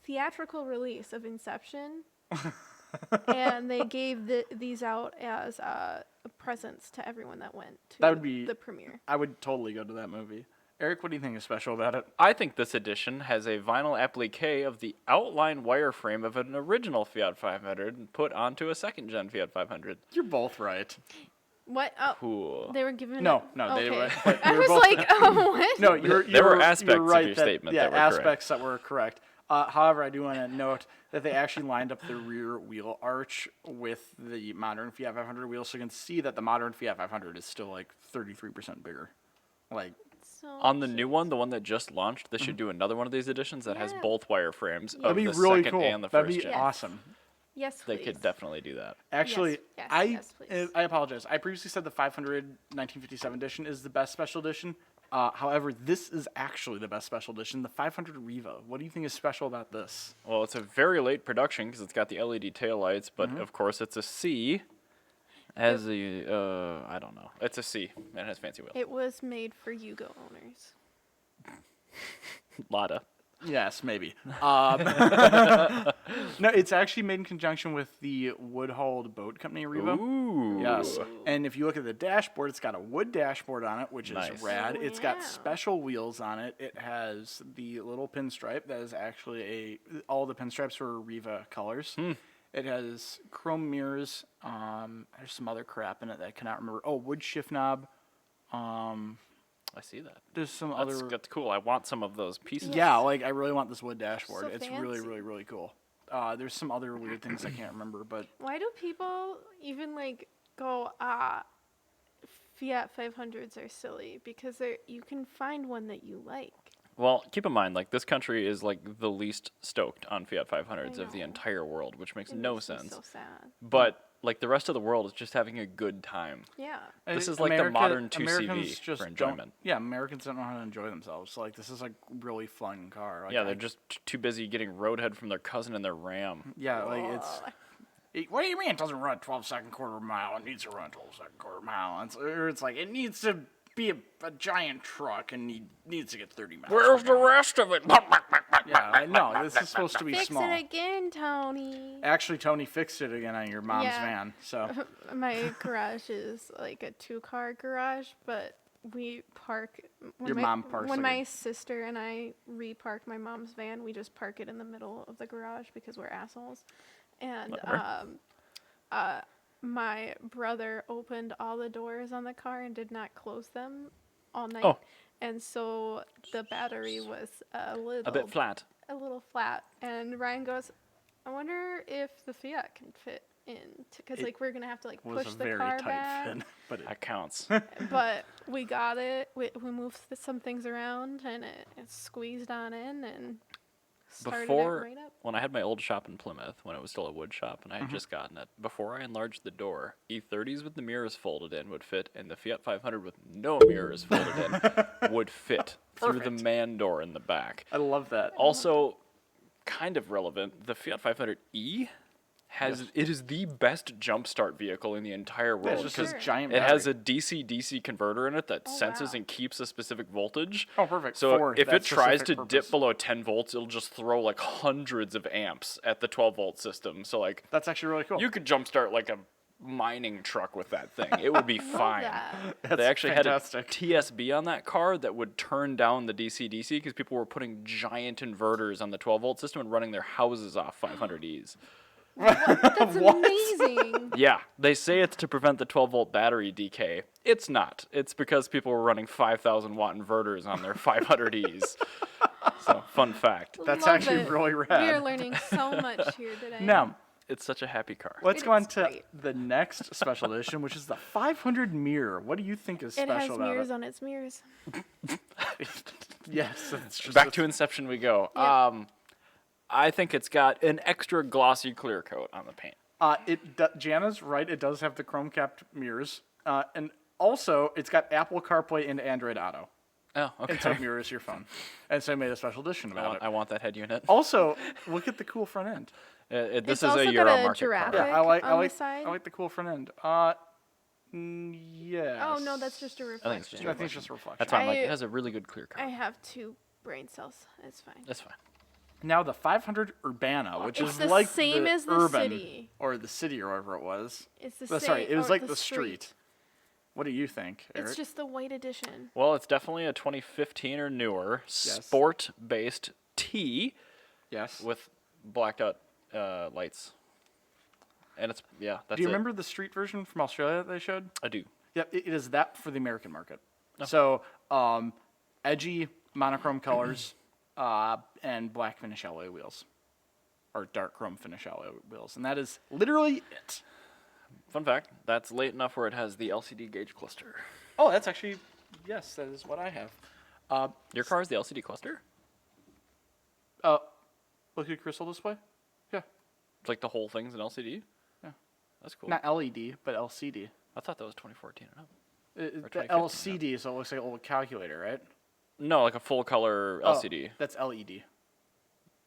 theatrical release of Inception. And they gave these out as presents to everyone that went to the premiere. I would totally go to that movie. Eric, what do you think is special about it? I think this edition has a vinyl applique of the outline wireframe of an original Fiat 500 put onto a second-gen Fiat 500. You're both right. What? Oh, Cool. they were giving No, it. they were. Okay. But I you were was both like, oh, what? No, There were aspects you're right of your statement yeah, that were correct. aspects that were correct. However, I do want to note that they actually lined up the rear wheel arch with the modern Fiat 500 wheel, so you can see that the modern Fiat 500 is still like 33% bigger. Like So On the new one, the one that just launched, they should do another one of these editions that has Yeah. both wireframes of that'd be the really second cool. and the That'd first be gen. awesome. yes, They please. could definitely do that. Actually, yes, I please. I apologize. I previously said the 500 1957 edition is the best special edition. However, this is actually the best special edition, the 500 Revo. What do you think is special about this? Well, it's a very late production because it's got the LED taillights, but of course it's a C. As a, I don't know. It's a C, and it has fancy wheels. It was made for Yugo owners. Lada. Yes, maybe. No, it's actually made in conjunction with the Woodhull Boat Company Revo. Ooh. Yes. And if you look at the dashboard, it's got a wood dashboard on it, which Nice. is rad. Oh, It's got yeah. special wheels on it. It has the little pinstripe that is actually all the pinstripes are Riva colors. It has chrome mirrors. There's some other crap in it that I cannot remember. Oh, wood shift knob. I see that. There's some That's, other. that's cool. I want some of those pieces. Yeah, like I really want this wood dashboard. So It's really, fancy. really, really cool. There's some other weird things I can't remember, but Why do people even like go, Fiat 500s are silly? Because you can find one that you like. Well, keep in mind, like, this country is, like, the least stoked on Fiat 500s of the know. entire world, which makes It no makes me sense. so sad. But, like, the rest of the world is just having a good time. Yeah. This is like the modern 2CV Americans just for don't- enjoyment. Yeah, Americans don't know how to enjoy themselves. Like this is like really fun car. Like, Yeah, they're just too busy getting roadhead from their cousin in their Ram. yeah, like what do you mean it doesn't run a 12-second quarter mile? It needs to run a 12-second quarter mile. It's like it needs to be a giant truck and needs to get 30 miles. Where's per the gallon. rest of it? Yeah, I know. This is supposed to be Fix small. it again, Tony. Actually, Tony fixed it again on your mom's Yeah. van. So My garage is like a 2-car garage, but we park. Your mom parks When like my sister and I repark my mom's van, we just park it in the middle of the garage because we're assholes. And my brother opened all the doors on the car and did not close them all night. Oh. And so the battery was a A bit flat. flat. And Ryan goes, I wonder if the Fiat can fit in, because It like we're gonna have to like was push a the very car tight back. fit, but it, That counts. But we got it. We moved some things around, and it squeezed on in and started Before, it right up. when I had my old shop in Plymouth, when it was still a wood shop, and I had just gotten it, before I enlarged the door, E30s with the mirrors folded in would fit, and the Fiat 500 with no mirrors folded in would fit through the Perfect. man door in the back. I love that. Also, kind of relevant, the Fiat 500e it is the best jump start vehicle in the entire Yeah, world it's just because this giant. it has battery. a DC-DC converter in it that senses wow. and keeps a specific voltage. Oh, perfect. So For if that it tries to specific dip purpose. below 10 volts, it'll just throw like hundreds of amps at the 12-volt system. So like That's actually really cool. you could jump start like a mining truck with that thing. It would be fine. that. They actually fantastic. had a TSB on that car that would turn down the DC-DC because people were putting giant inverters on the 12-volt system and running their houses off 500Es. That's amazing. Yeah, they say it's to prevent the 12-volt battery decay. It's not. It's because people were running 5,000-watt inverters on their 500Es. So, fun fact. That's Love actually it. really We rad. are learning so much here today. Now, It's such a happy car. let's It go on is to great. the next special edition, which is the 500 mirror. What do you think is It special has about mirrors it? on its mirrors. Yes, it's just Back to Inception we go. Yeah. I think it's got an extra glossy clear coat on the paint. Jana's right. It does have the chrome capped mirrors, and also it's got Apple CarPlay and Android Auto. Oh, okay. And so it mirrors your phone. And so I made a special edition about it. I want that head unit. Also, look at the cool front end. This It's is also a got Euro a market giraffe. car. Yeah, I like on the side? I like the cool front end. Yes. Oh no, that's just a I think it's reflection. just I think it's just a reflection. That's why I'm like, I- it has a really good clear coat. I have 2 brain cells. It's fine. That's fine. Now the 500 Urbana, which It's is the like same the as the urban city. or the city or whatever it was. It's the But same. sorry, it was or like the street. What do you think, Eric? It's just the white edition. Well, it's definitely a 2015 or newer sport-based T Yes. with blacked out lights. And it's, yeah, that's Do you it. remember the street version from Australia that they showed? I do. Yep, it is that for the American market. Oh. So, edgy monochrome colors and black finish alloy wheels. Or dark chrome finish alloy wheels. And that is literally it. Fun fact, that's late enough where it has the LCD gauge cluster. Oh, that's actually, yes, that is what I have. Your car is the LCD cluster? Look at crystal display? Yeah. It's like the whole thing's an LCD? Yeah. That's cool. Not LED, but LCD. I thought that was 2014 and up. The 2015, LCD, so it looks like a little calculator, right? No, like a full color Oh, LCD. that's LED.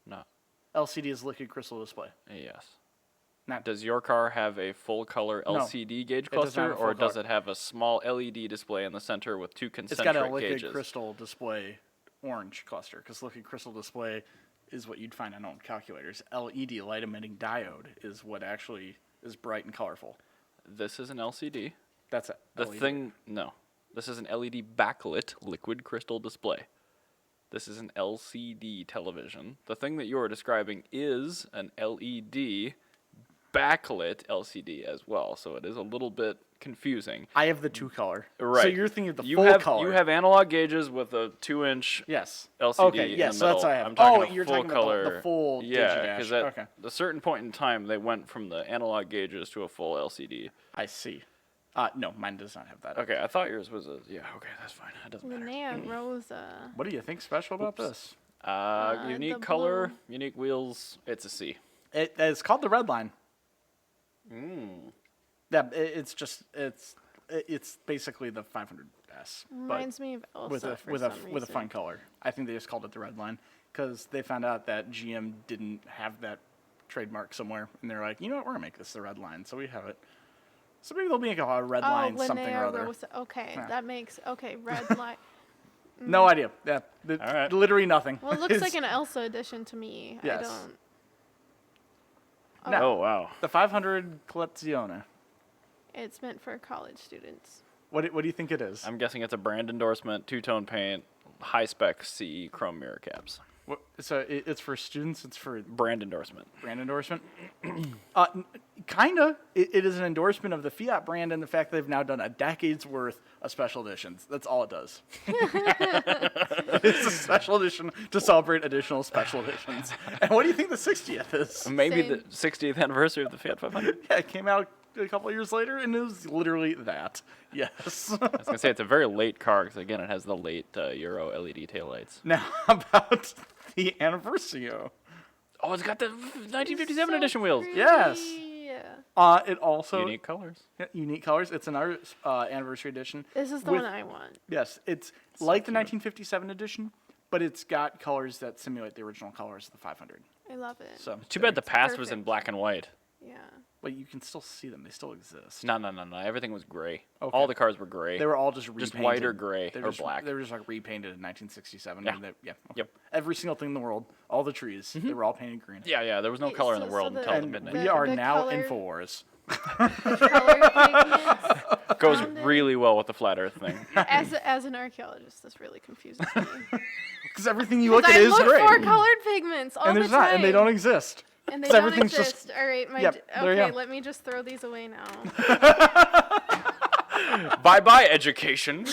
No. LCD is liquid crystal display. Yes. Not Does your car have a full color No, LCD gauge it does not have cluster, a full or does color. it have a small LED display in the center with 2 It's concentric got a liquid gauges? crystal display orange cluster, because liquid crystal display is what you'd find on old calculators. LED, light emitting diode, is what actually is bright and colorful. This is an LCD. That's it. The thing, no. This is an LED backlit liquid crystal display. This is an LCD television. The thing that you're describing is an LED backlit LCD as well, so it is a little bit confusing. I have the 2 color. Right. So you're thinking of the you full have, color. You have analog gauges with a 2-inch Yes. LCD Okay, in yes, the so that's middle. what I have. I'm talking Oh, you're full talking about color. the full Yeah, Digidash. because at Okay. a certain point in time, they went from the analog gauges to a full LCD. I see. No, mine does not have that. Okay, I thought yours was a... Yeah, okay, that's fine. It doesn't matter. Linnea Rosa. What do you think special about this? Unique the color, blue. unique wheels. It's a C. It's called the red line. Mm. Yeah, it's basically the 500S, but Reminds me of Elsa with a for with some a with a fun reason. color. I think they just called it the red line because they found out that GM didn't have that trademark somewhere, and they're like, you know what, we're gonna make this the red line, so we have it. So maybe they'll make a red line something or Linnea other. Rosa. Okay, Yeah. that makes red line. No idea. Yeah, All right. literally nothing. Well, it looks It's- like an Elsa edition to me. Yes. I don't. No. Oh, wow. the 500 Collezione. It's meant for college students. What do you think it is? I'm guessing it's a brand endorsement, 2-tone paint, high-spec CE chrome mirror caps. So it's for students. It's for Brand endorsement. brand endorsement. Kinda. It is an endorsement of the Fiat brand and the fact that they've now done a decade's worth of special editions. That's all it does. It's a special edition to celebrate additional special editions. And what do you think the 60th is? Maybe Same. the 60th anniversary of the Fiat 500. Yeah, it came out a couple of years later, and it was literally that. Yes. I was going to say it's a very late car because, again, it has the late Euro LED taillights. Now about the anniversary. Oh, it's got the 1957 So edition wheels. pretty. Yes. It also Unique colors. Yeah, unique colors. It's an anniversary edition. This is the with- one I want. Yes, it's like the 1957 edition, but it's got colors that simulate the original colors of the 500. I love it. So Too bad the It's past was in perfect. black and white. Yeah. but you can still see them. They still exist. No. Everything was gray. Okay. All the cars were gray. They were all just repainted. Just white or gray They or were just, black. They were just like repainted in 1967. Yeah. and okay. Yep. Every single thing in the world, all the trees, they were all painted green. Yeah. There was no Okay, color in so- the world so the- until the And midnight. we The- are the now color- InfoWars. color pigments. Goes Found it. really well with the flat Earth thing. As an archaeologist, this really confuses me. Because everything you look at I is look great. for colored pigments all And the there's time. not, and they don't exist. And they So don't everything's just- exist. All right, Yep, there you okay, go. let me just throw these away now. Bye-bye, education.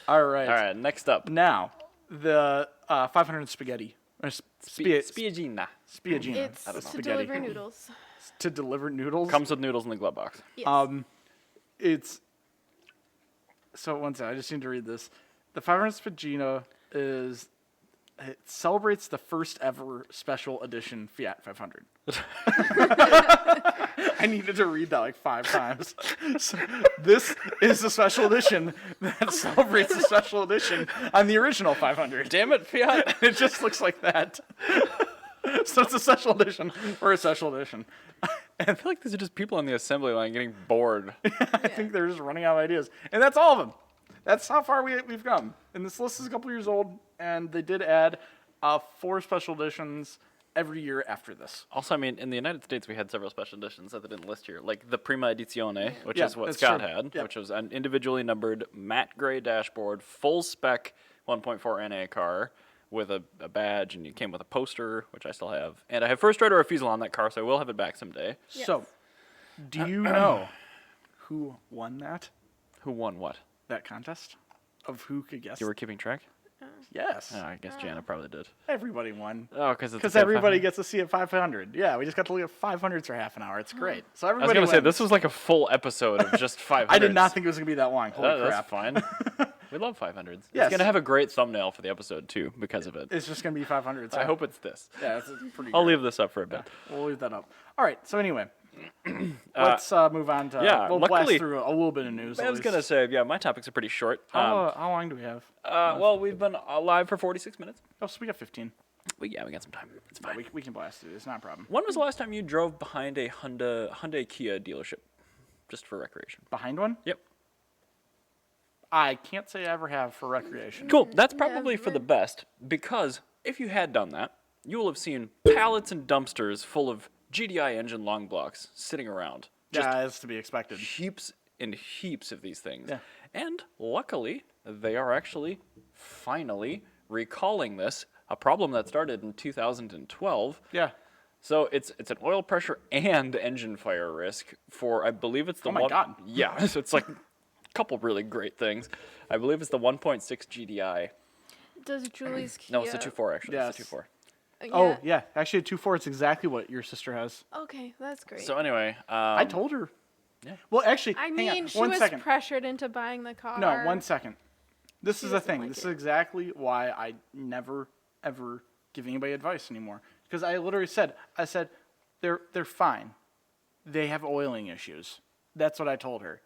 All right. All right, next up. Now, the 500 spaghetti. Or Spiagina. Spiagina. It's to Spaghetti. deliver noodles. To deliver noodles. Comes with noodles in the glove box. Yes. It's so one second. I just need to read this. The 500 Spagina it celebrates the first ever special edition Fiat 500. I needed to read that like 5 times. So this is a special edition that celebrates the special edition on the original 500. Damn it, Fiat. It just looks like that. So it's a special edition for a special edition. I feel like these are just people on the assembly line getting bored. I think they're just running out of ideas. And that's all of them. That's how far we've come. And this list is a couple years old, and they did add 4 special editions every year after this. Also, I mean, in the United States, we had several special editions that they didn't list here, like the Prima Edizione, which Yeah, is what that's Scott true. had, Yeah. which was an individually numbered matte gray dashboard, full spec 1.4 NA car with a badge, and it came with a poster, which I still have. And I have first right of refusal on that car, so I will have it back someday. Yes. So, do you know who won Who won what? that contest? Of who could guess? You were keeping track? Yes. Oh, I guess Jana probably did. Everybody won. Oh, because it's Because a everybody 500. gets to see it 500. Yeah, we just got to look at 500s for half an hour. It's great. So I was everybody going to say, wins. this was like a full episode of just 500s. I did not think it was going to be that long. Holy That's crap. fine. We love 500s. It's Yes. going to have a great thumbnail for the episode, too, because of it. It's just going to be 500. I hope it's this. Yeah, it's pretty I'll great. leave this up for a bit. We'll leave that up. All right. So anyway, let's move on to. yeah, we'll luckily- blast through a little bit of news. I was going to say, yeah, my topics are pretty short. How long do we have? Well, we've been live for 46 minutes. Oh, so we got 15. We got some time. It's Yeah, fine. we can blast through. It's not a problem. When was the last time you drove behind a Hyundai Kia dealership? Just for recreation. Behind one? Yep. I can't say I ever have for recreation. Cool. That's probably for the Never. best, because if you had done that, you will have seen pallets and dumpsters full of GDI engine long blocks sitting around. Just Yeah, that's to be expected. heaps and heaps of these things. Yeah. And luckily, they are actually finally recalling this, a problem that started in 2012. Yeah. So it's an oil pressure and engine fire risk for, I believe it's the Oh my one. God. Yeah, so it's like a couple really great things. I believe it's the 1.6 GDI. Does Julie's Kia? No, it's the 2.4 actually. Yes. It's the 2.4. Oh, yeah. Actually, a 2.4 is exactly what your sister has. Okay, that's great. So anyway, I told her. yeah. Well, actually, I hang mean, on. she One was second. pressured into buying the car. No, 1 second. This She is the doesn't thing. like This is it. exactly why I never, ever give anybody advice anymore. Because I literally said, they're fine. They have oiling issues. That's what I told her.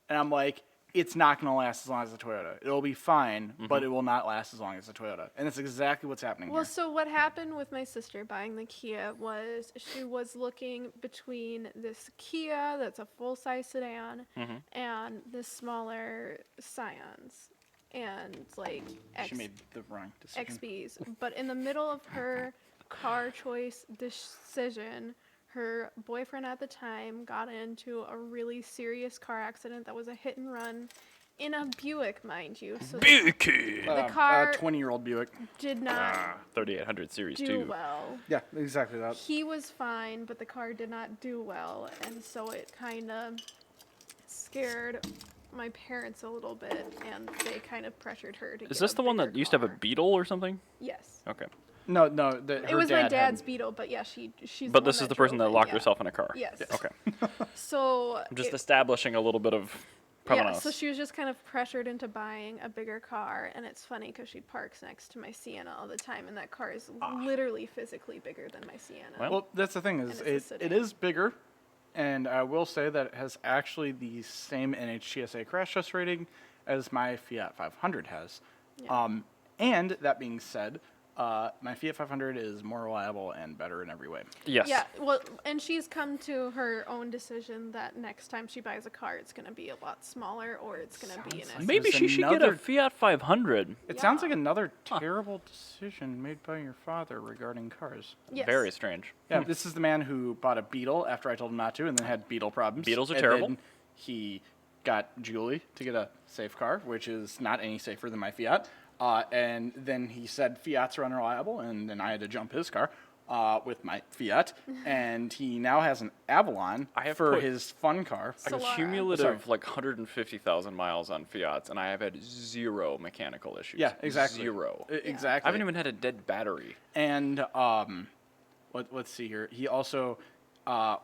And I'm like, it's not going to last as long as the Toyota. It'll be fine, but it will not last as long as the Toyota. And that's exactly what's happening Well, here. so what happened with my sister buying the Kia was she was looking between this Kia that's a full-size sedan and the smaller Scions and like She made the wrong decision. XBs. But in the middle of her car choice decision, her boyfriend at the time got into a really serious car accident that was a hit and run in a Buick, mind you. So the car 20-year-old Buick. did not 3800 series do 2. well. Yeah, exactly that. He was fine, but the car did not do well, and so it kind of scared my parents a little bit, and they kind of pressured her to Is get this a the one bigger that used to have a car. Beetle or something? Yes. Okay. No, It was my dad's Beetle, but yeah, she's. But this is the person that locked herself. herself in a car. Yes. Okay. So I'm just it- establishing a little bit of yeah, provenance. so she was just kind of pressured into buying a bigger car, and it's funny because she parks next to my Sienna all the time, and that car is literally physically bigger than my Sienna. Well, that's the thing is And it's a it sedan. is bigger, and I will say that it has actually the same NHTSA crash test rating as my Fiat 500 has. Yeah. And that being said, My Fiat 500 is more reliable and better in every way. Yes. Yeah, well, and she's come to her own decision that next time she buys a car, it's going to be a lot smaller or it's going to be an Sounds like SUV. Maybe There's she should get a another- Fiat 500. It sounds Yeah. like another terrible decision made by your father regarding cars. Yes. Very strange. Yeah, this is the man who bought a Beetle after I told him not to, and then had Beetle problems. Beetles are And terrible. then he got Julie to get a safe car, which is not any safer than my Fiat. And then he said Fiats are unreliable, and then I had to jump his car with my Fiat. And he now has an Avalon I have for put- his fun car. A Solara. cumulative like 150,000 miles on Fiats, and I have had zero mechanical issues. Yeah, exactly. Zero. Exactly. I haven't even had a dead battery. And let's see here. He also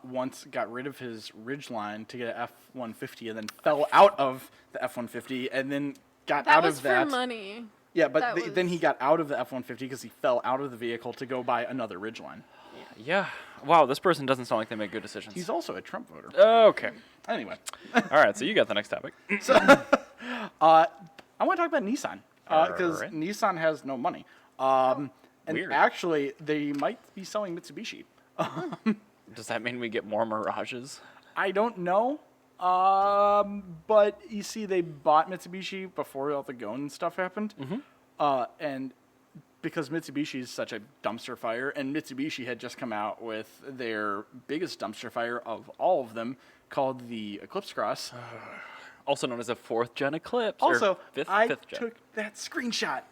once got rid of his Ridgeline to get an F-150, and then fell out of the F-150, and then got That out was of that. for money. Yeah, but that then he was- got out of the F-150 because he fell out of the vehicle to go buy another Ridgeline. Yeah. Wow, this person doesn't sound like they make good decisions. He's also a Trump voter. Okay. Anyway, All right, so you got the next topic. I want to talk about Nissan because Alright. Nissan has no money. And Weird. actually, they might be selling Mitsubishi. Does that mean we get more Mirages? I don't know. But you see, they bought Mitsubishi before all the Gon stuff happened. And because Mitsubishi is such a dumpster fire, and Mitsubishi had just come out with their biggest dumpster fire of all of them, called the Eclipse Cross. Also known as a 4th gen Eclipse. or Also, fifth, I fifth gen. took that screenshot.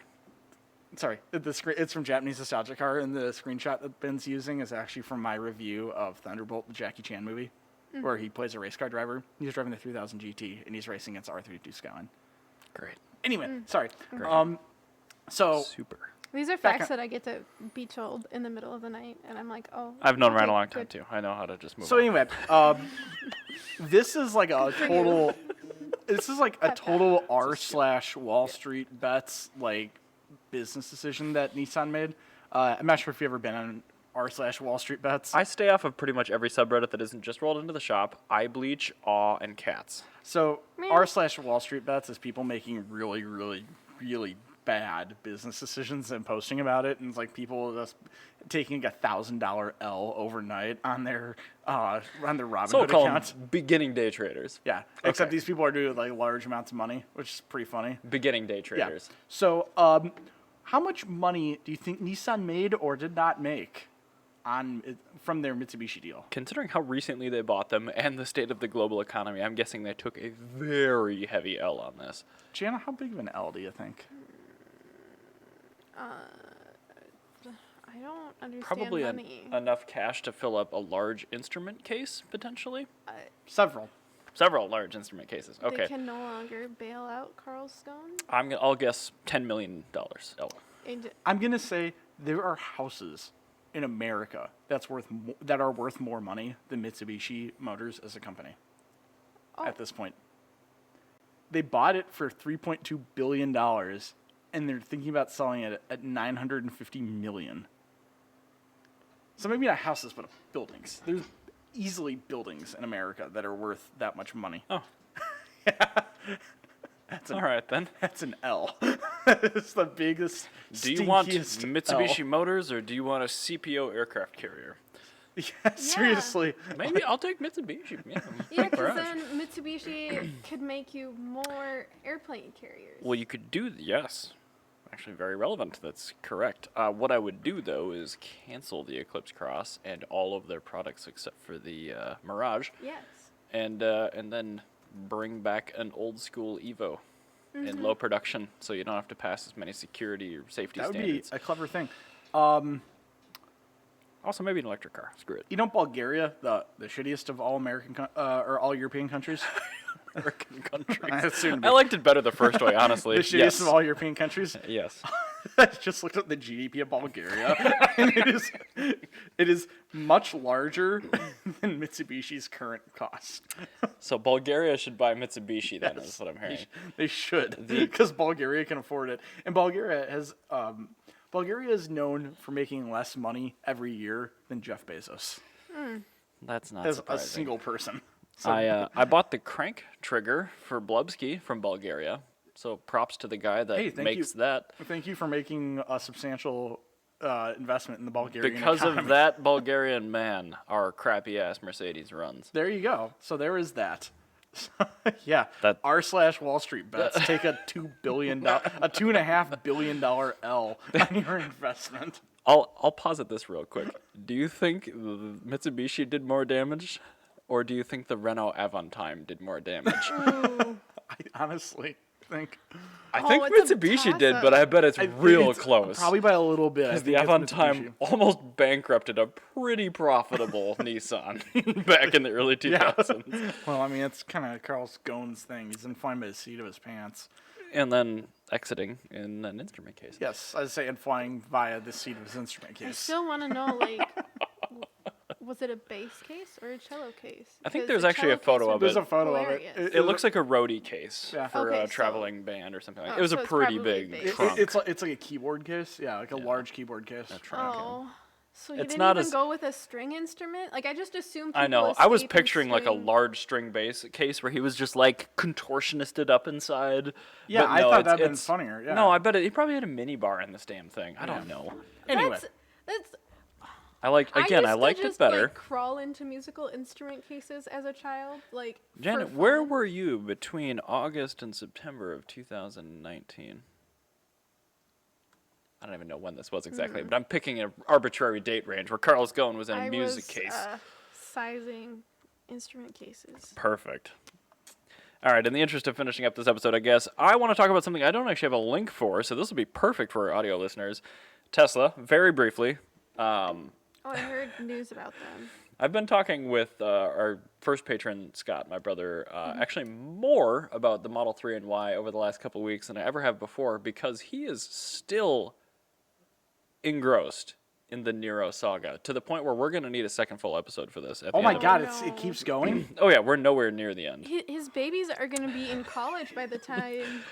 Sorry, it's from Japanese Nostalgia Car, and the screenshot that Ben's using is actually from my review of Thunderbolt, the Jackie Chan movie, where he plays a race car driver. He's driving the 3000 GT, and he's racing against R32 Skyline. Great. Anyway, sorry. Great. So Super. These are Back facts on- that I get to be told in the middle of the night, and I'm like, oh. I've known okay, Ryan a long time, good. too. I know how to just move So on. anyway, this is like a for you. total. This is like a Cut that. total r/Wall Street bets like business decision that Nissan made. I'm not sure if you've ever been on r/Wall Street bets. I stay off of pretty much every subreddit that isn't just rolled into the shop. Eye bleach, awe, and cats. So Meow. r/Wall Street bets is people making really, really, really bad business decisions and posting about it, and it's like people just taking a $1,000 L overnight on their Robinhood So call them account. beginning day traders. Yeah, except Okay. these people are doing like large amounts of money, which is pretty funny. Beginning day Yeah. traders. So, how much money do you think Nissan made or did not make from their Mitsubishi deal? Considering how recently they bought them and the state of the global economy, I'm guessing they took a very heavy L on this. Jana, how big of an L do you think? I don't understand Probably money. enough cash to fill up a large instrument case, potentially. Several. Several large instrument cases. They Okay. can no longer bail out Carl Stone. I'll guess $10 million. L. And I'm gonna say there are houses in America that are worth more money than Mitsubishi Motors as a company. Oh. At this point, they bought it for $3.2 billion, and they're thinking about selling it at $950 million. So maybe not houses, but buildings. There's easily buildings in America that are worth that much money. Oh. That's All right, then. That's an L. It's the biggest. Do you want stinkiest Mitsubishi L. Motors or do you want a CPO aircraft carrier? Yeah, seriously. Maybe I'll take Mitsubishi. Yeah, yeah, because Mirage. then Mitsubishi could make you more airplane carriers. Well, you could do yes. Actually, very relevant. That's correct. What I would do though is cancel the Eclipse Cross and all of their products except for the Mirage, Yes. and then bring back an old school Evo in low production, so you don't have to pass as many security or safety That would standards. be a clever thing. Also, maybe an electric car. Screw it. You know, Bulgaria, the shittiest of all or all European countries. American countries. I assumed I liked it better the first way, honestly. The shittiest yes. of all European countries. Yes. I just looked at the GDP of Bulgaria, and it is much larger than Mitsubishi's current cost. So Bulgaria should buy Mitsubishi then, Yes. is what I'm hearing. They should, because Bulgaria can afford it, and Bulgaria is known for making less money every year than Jeff Bezos That's not as a surprising. single person. So, I bought the crank trigger for Blubsky from Bulgaria. So props to the guy that Hey, thank makes you. that. Thank you for making a substantial investment in the Bulgarian Because economy. of that Bulgarian man, our crappy-ass Mercedes runs. There you go. So there is that. Yeah. That- R/Wall Street bets take a $2.5 billion L on your investment. I'll posit this real quick. Do you think the Mitsubishi did more damage, or do you think the Renault Avantime did more damage? Ooh. I honestly think I think it's a Mitsubishi did, toss-up. but I bet it's real it's close. Probably by a little bit. I Because the think it's Avantime Mitsubishi. almost bankrupted a pretty profitable Nissan back in the early 2000s. Well, I mean, it's kind of Carl Scone's thing. He's in flying by the seat of his pants. And then exiting in an instrument case. Yes, I'd say, and flying via the seat of his instrument I case. still want to know, like, was it a bass case or a cello case? I think Because there's the actually a cello photo case of would There's be a photo of it. hilarious. It looks like a roadie case Yeah. for Okay, a so- traveling band or something like Oh, that. It was a so it's pretty probably big big. trunk. It's like a keyboard case. Yeah, like a large keyboard case. trunk. Oh, so you It's didn't not even as- go with a string instrument? Like, I just assumed I people know. I was escape and picturing like a string- large string bass case where he was just like contortionisted up inside. Yeah, But I no, thought it's- that'd been it's- funnier. Yeah. No, I bet he probably had a mini bar in this damn thing. I don't know. Anyway, That's I liked I it just, better. Like, crawl into musical instrument cases as a child, like. for Janet, where fun. were you between August and September of 2019? I don't even know when this was exactly, but I'm picking an arbitrary date range where Carl's Ghosn was in a I music was, case. sizing instrument cases. Perfect. All right, in the interest of finishing up this episode, I guess, I want to talk about something I don't actually have a link for, so this will be perfect for our audio listeners. Tesla, very briefly. Oh, I heard news about them. I've been talking with our first patron, Scott, my brother, actually more about the Model 3 and Y over the last couple of weeks than I ever have before because he is still engrossed in the Niro saga to the point where we're going to need a second full episode for this. At oh the my end of God, Oh, it no. keeps going. Oh, yeah, we're nowhere near the end. His babies are going to be in college by the time.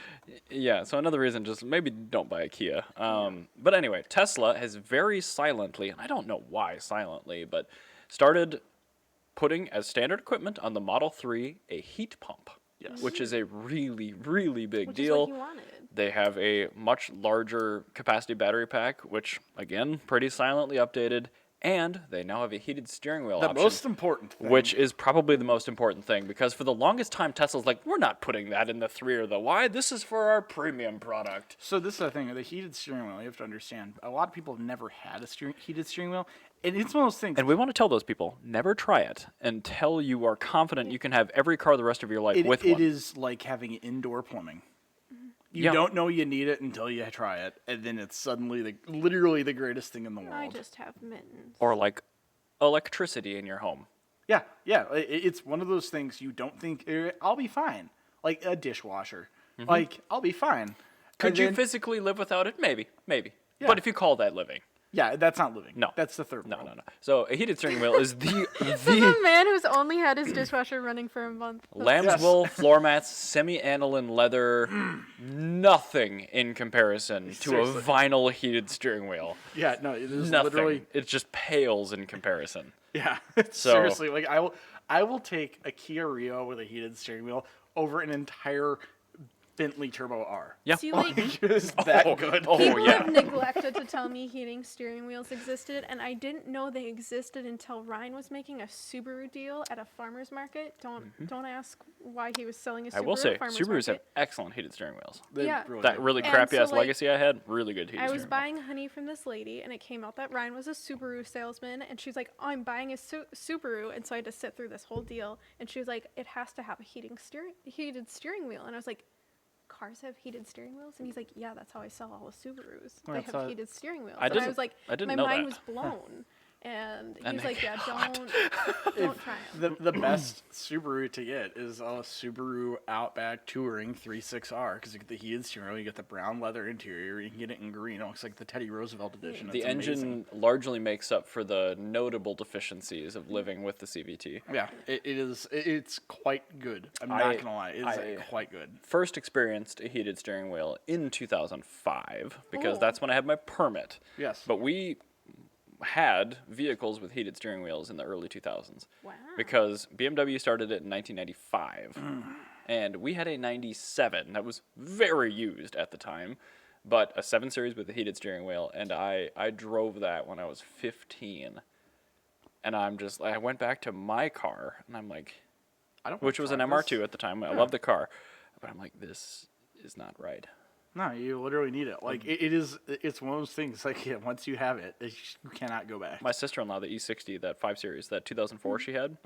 Yeah, so another reason, just maybe don't buy a Kia. But anyway, Tesla has very silently, and I don't know why silently, but started putting as standard equipment on the Model 3 a heat pump. Yes. Which is a really, really big Which deal. is what he wanted. They have a much larger capacity battery pack, which, again, pretty silently updated. And they now have a heated steering wheel The option. most important thing. Which is probably the most important thing, because for the longest time, Tesla's like, we're not putting that in the 3 or the Y. This is for our premium product. So this is the thing, the heated steering wheel, you have to understand, a lot of people have never had a heated steering wheel, and it's one of those things. And we want to tell those people, never try it until you are confident you can have every car the rest of your life with It one. is like having indoor plumbing. You Yeah. don't know you need it until you try it, and then it's suddenly literally the greatest thing in the world. I just have mittens. Or like electricity in your home. Yeah, it's one of those things you don't think, I'll be fine. Like a dishwasher. Like, I'll be fine. Could And you then- physically live without it? Maybe. Yeah. But if you call that living. Yeah, that's not living. No. That's the third No. world. So a heated steering wheel is This is a man who's only had his dishwasher running for a month. lamb's Yes. wool, floor mats, semi-aniline leather, nothing in comparison to Seriously. a vinyl heated steering wheel. Yeah, no, it is Nothing. literally, It just pales in comparison. yeah, So- seriously, like I will take a Kia Rio with a heated steering wheel over an entire Bentley Turbo R. Yeah. See, like, It's that Oh, good. oh, people yeah. have neglected to tell me heating steering wheels existed, and I didn't know they existed until Ryan was making a Subaru deal at a farmer's market. Don't ask why he was selling a Subaru I will at say, a farmer's Subarus have market. excellent heated steering wheels. They're Yeah. really That good. really And crappy ass so, like, legacy I had, really good heated I was steering wheel. buying honey from this lady, and it came out that Ryan was a Subaru salesman, and she's like, "Oh, I'm buying a Subaru," and so I had to sit through this whole deal, and she was like, "It has to have a heated steering wheel," and I was like, "Cars have heated steering wheels?" And he's like, "Yeah, that's how I sell all the Subarus. They That's have how- heated steering wheels." I And I didn't- was like, I didn't my know mind that. was blown. And he And was they like, "Yeah, cannot. don't try them." The best Subaru to get is a Subaru Outback Touring 36R because you get the heated steering wheel, you get the brown leather interior, you can get it in green. It looks like the Teddy Roosevelt edition. The It's engine amazing. largely makes up for the notable deficiencies of living with the CVT. Yeah, it's quite good. I'm I- not gonna lie, it's I- quite good. First experienced a heated steering wheel in 2005 because Ooh. that's when I had my permit. Yes. But we had vehicles with heated steering wheels in the early 2000s. Wow. Because BMW started it in 1995. And we had a 97 that was very used at the time. but a 7 Series with a heated steering wheel, and I drove that when I was 15, and I went back to my car, and I'm like, which was an MR2 at the time. I love the car, but I'm like, this is not right. No, you literally need it. Like it's one of those things. Like once you have it, you cannot go back. My sister-in-law, the E60, that 5 Series, that 2004 she had,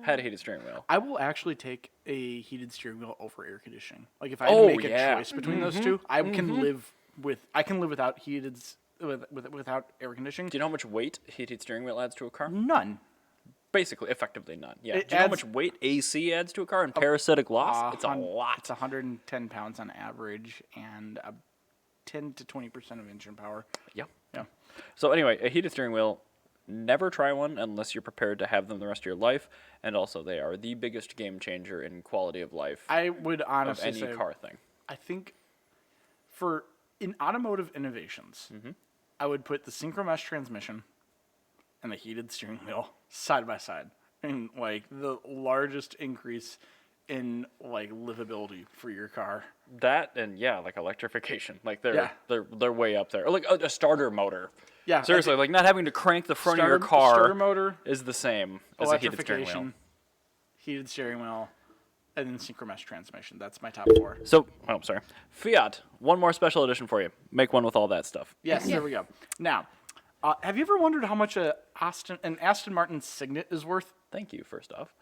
had a heated steering wheel. I will actually take a heated steering wheel over air conditioning. Like if I had to make a choice between those two, I can live without without air conditioning. Do you know how much weight heated steering wheel adds to a car? None. Basically, effectively none. Yeah. It Do you know how adds- much weight AC adds to a car and parasitic loss? It's a lot. It's 110 pounds on average and 10 to 20% of engine power. Yeah. Yeah. So anyway, a heated steering wheel, never try one unless you're prepared to have them the rest of your life. And also, they are the biggest game changer in quality of life I would of honestly any say, car thing. I think in automotive innovations, I would put the synchromesh transmission and the heated steering wheel side by side, and like the largest increase in like livability for your car. That and like electrification, like they're way up there. Or like a starter motor. Yeah, Seriously, like not having to crank the front of your car starter motor, is the same as a heated steering wheel. electrification, heated steering wheel, and then synchromesh transmission. That's my top 4. So, sorry. Fiat, one more special edition for you. Make one with all that stuff. Yes, there we go. Now, have you ever wondered how much an Aston Martin Cygnet is worth? Thank you, first off.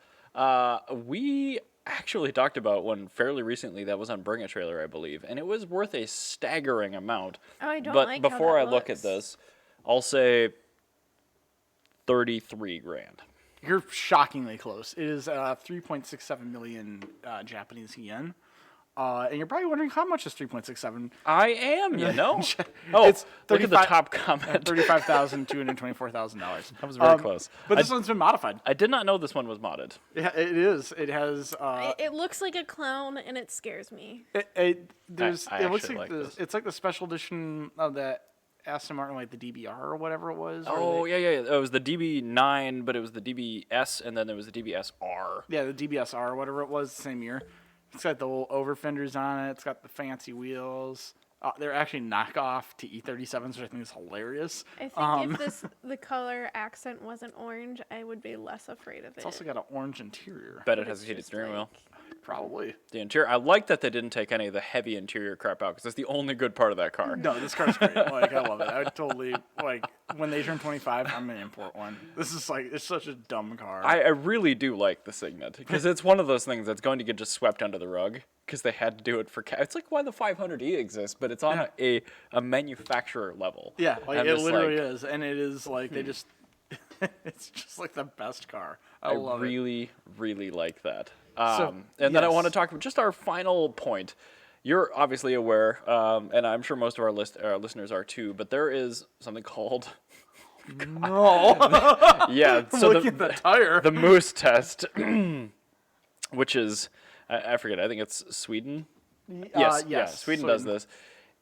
We actually talked about one fairly recently that was on Bring a Trailer, I believe, and it was worth a staggering amount. Oh, I don't but like how before that I look at looks. this, I'll say 33 grand. You're shockingly close. It is 3.67 million Japanese yen. And you're probably wondering how much is 3.67. I am, Oh, It's look at the 35 top comment. $35,224,000. That was very close. But this one's been modified. I did not know this one was modded. Yeah, it is. It has. It looks like a clown, and it scares me. It I looks actually like like this. it's like the special edition of that Aston Martin, like the DBR or whatever it was. Oh, yeah. It was the DB9, but it was the DBS, and then there was the DBSR. Yeah, the DBSR or whatever it was, same year. It's got the little over fenders on it. It's got the fancy wheels. They're actually knockoff to E37s, which I think is hilarious. I think if the color accent wasn't orange, I would be less afraid of it. It's also got an orange interior. Bet it has a heated steering wheel. Probably. The interior, I like that they didn't take any of the heavy interior crap out because that's the only good part of that car. No, this car's great. Like, I love it. I would totally, like, when they turn 25, I'm going to import one. This is, like, it's such a dumb car. I really do like the Cygnet because it's one of those things that's going to get just swept under the rug because they had to do it for it's like why the 500e exists, but it's on a manufacturer level. Yeah, like, I'm it just literally is. And it is, like, they just, it's just, like, the best car. I love it. really, really like that. So, and then I yes. want to talk about just our final point. You're obviously aware, and I'm sure most of our listeners are too, but there is something called No. so Look at the tire. the Moose test, which is I forget. I think it's Sweden. Yes, Sweden does this.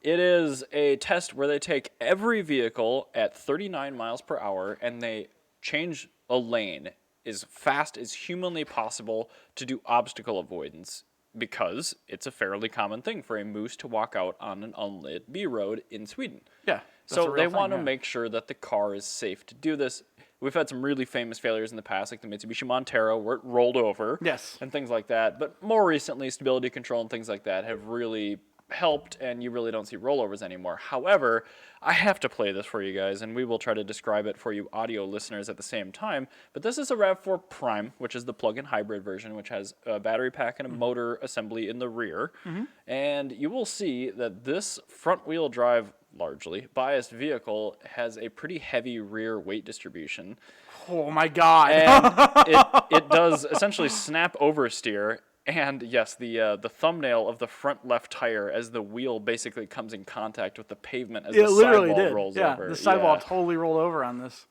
It is a test where they take every vehicle at 39 miles per hour and they change a lane as fast as humanly possible to do obstacle avoidance because it's a fairly common thing for a moose to walk out on an unlit B road in Sweden. Yeah. So they want to make sure that the car is safe to do this. We've had some really famous failures in the past, like the Mitsubishi Montero, where it rolled over. Yes. And things like that. But more recently, stability control and things like that have really helped, and you really don't see rollovers anymore. However, I have to play this for you guys, and we will try to describe it for you audio listeners at the same time. But this is a RAV4 Prime, which is the plug-in hybrid version, which has a battery pack and a motor assembly in the rear. And you will see that this front-wheel drive, largely biased vehicle has a pretty heavy rear weight distribution. Oh my God. And it does essentially snap oversteer. And yes, the thumbnail of the front left tire as the wheel basically comes in contact with the pavement as the sidewall rolls over. The sidewall totally rolled over on this.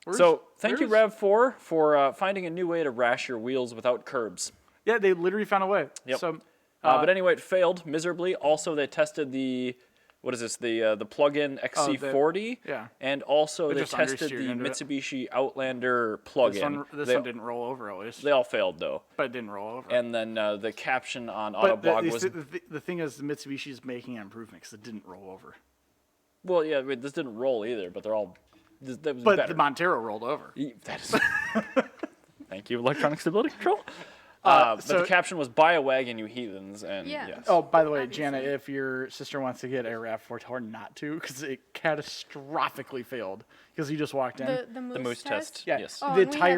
Thank you, RAV4, for finding a new way to rash your wheels without curbs. Yeah, they literally found a way. Yep. So, But anyway, it failed miserably. Also, they tested the plug-in XC40. yeah. And also It they just tested understeered the into it. Mitsubishi Outlander plug-in. this one didn't roll over at least. They all failed though. But it didn't roll over. And then the caption on but Autoblog was the thing is, the Mitsubishi is making an improvement because it didn't roll over. Well, yeah, wait, this didn't roll either, but they're all. That was But better. the Montero rolled over. That is. Thank you, electronic stability control. But so- the caption was "Buy a wagon, you heathens," and Yeah. yes. Oh, by the way, Obviously. Jana, if your sister wants to get a RAV4, tell her not to, because it catastrophically failed. Because you just walked in. The moose, the moose test. yeah, Yes. Oh, the and we tire